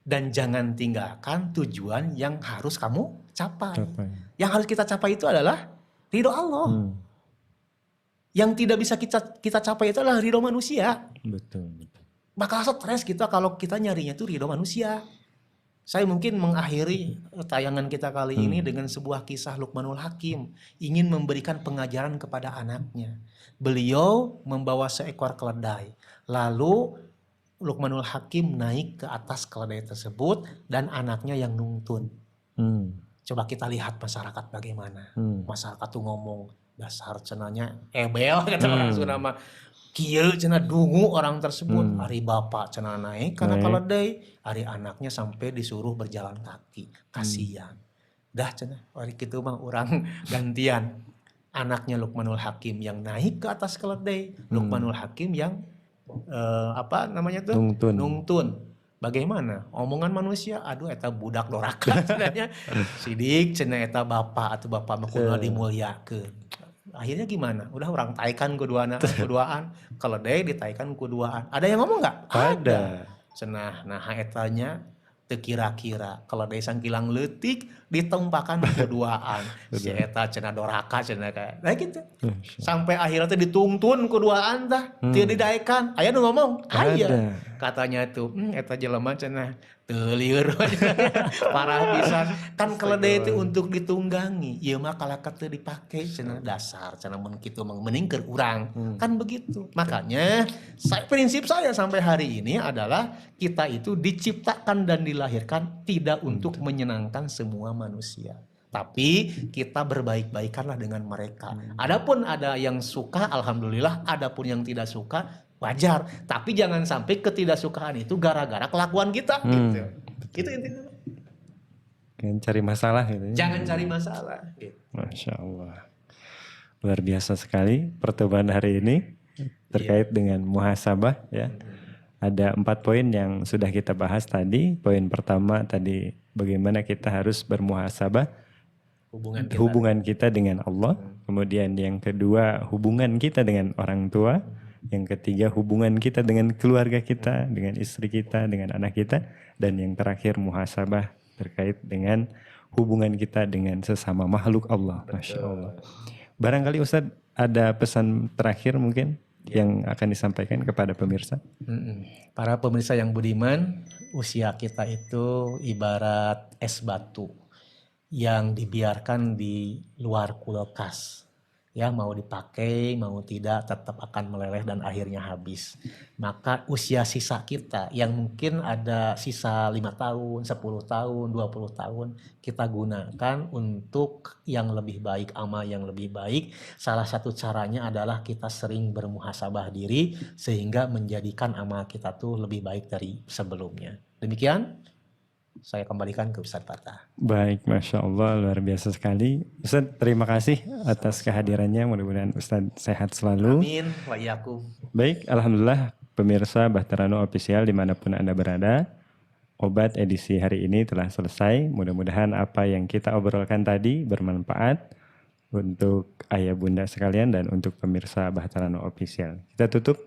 dan jangan tinggalkan tujuan yang harus kamu capai. Yang harus kita capai itu adalah ridho Allah. Yang tidak bisa kita capai itu adalah ridho manusia. Betul. Bakal stres kita kalau kita nyarinya itu ridho manusia. Saya mungkin mengakhiri tayangan kita kali ini dengan sebuah kisah Luqmanul Hakim. Ingin memberikan pengajaran kepada anaknya. Beliau membawa seekor keledai. Lalu Luqmanul Hakim naik ke atas keledai tersebut dan anaknya yang nuntun. Coba kita lihat masyarakat bagaimana. Masyarakat tuh ngomong, dasar cenanya ebel kata orang Sunda mah. Kieu cenah dungu orang tersebut. Ari bapak cenah naik karena keledai, ari anaknya sampai disuruh berjalan kaki. Kasihan. Dah cenah ari kitu mah orang gantian. Anaknya Luqmanul Hakim yang naik ke atas keledai, Luqmanul Hakim yang nungtun. Bagaimana? Omongan manusia, aduh eta budak doraka cenanya. Sidik cenah eta bapak atau bapak mah kudu dimuliakeun. Akhirnya gimana? Udah orang taikan kuduaan. Keledai ditaikan kuduaan. Ada yang ngomong nggak? Ada. Cenah nah etanya teu kira-kira keledai sangkilang leutik ditempakan kuduaan. Si eta cenah doraka cenah kayak. Nah gitu. Sampai akhirnya teh ditungtun kuduaan tah, teu didaikan. Aya nu ngomong? Aya. Katanya tuh, eta jelema cenah teu lieur. Parah pisan. Kan keledai itu untuk ditunggangi. Ieu mah kalaka teu dipake cenah dasar cenah mun kitu mending keur urang. Kan begitu. Makanya prinsip saya sampai hari ini adalah kita itu diciptakan dan dilahirkan tidak untuk menyenangkan semua manusia. Tapi kita berbaik-baikanlah dengan mereka. Adapun ada yang suka, alhamdulillah. Adapun yang tidak suka, wajar. Tapi jangan sampai ketidaksukaan itu gara-gara kelakuan kita. Gitu. Itu intinya. Jangan cari masalah gitu. Jangan cari masalah. Gitu. Masya Allah. Luar biasa sekali pertemuan hari ini terkait dengan muhasabah ya. Ada 4 poin yang sudah kita bahas tadi. Poin pertama tadi bagaimana kita harus bermuhasabah hubungan kita dengan Allah. Kemudian yang kedua hubungan kita dengan orang tua. Yang ketiga hubungan kita dengan keluarga kita, dengan istri kita, dengan anak kita. Dan yang terakhir muhasabah terkait dengan hubungan kita dengan sesama makhluk Allah. Masya Allah. Barangkali Ustadz ada pesan terakhir mungkin yang akan disampaikan kepada pemirsa. Para pemirsa yang budiman, usia kita itu ibarat es batu yang dibiarkan di luar kulkas. Ya, mau dipakai, mau tidak, tetap akan meleleh dan akhirnya habis. Maka usia sisa kita yang mungkin ada sisa 5 tahun, 10 tahun, 20 tahun, kita gunakan untuk yang lebih baik, amal yang lebih baik. Salah satu caranya adalah kita sering bermuhasabah diri sehingga menjadikan amal kita tuh lebih baik dari sebelumnya. Demikian. Saya kembalikan ke Ustadz Fatah. Baik, Masya Allah, luar biasa sekali. Ustadz, terima kasih atas kehadirannya. Mudah-mudahan Ustadz sehat selalu. Amin, wa iyyakum. Baik, Alhamdulillah pemirsa Bahtarano Official dimanapun Anda berada. Obat edisi hari ini telah selesai. Mudah-mudahan apa yang kita obrolkan tadi bermanfaat untuk ayah bunda sekalian dan untuk pemirsa Bahtarano Official. Kita tutup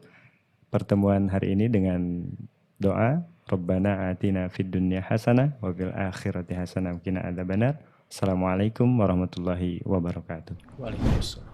pertemuan hari ini dengan doa. Rabbana atina fid dunya hasanah wa fil akhirati hasanah wa qina adzabannar. Assalamualaikum warahmatullahi wabarakatuh. Waalaikumsalam.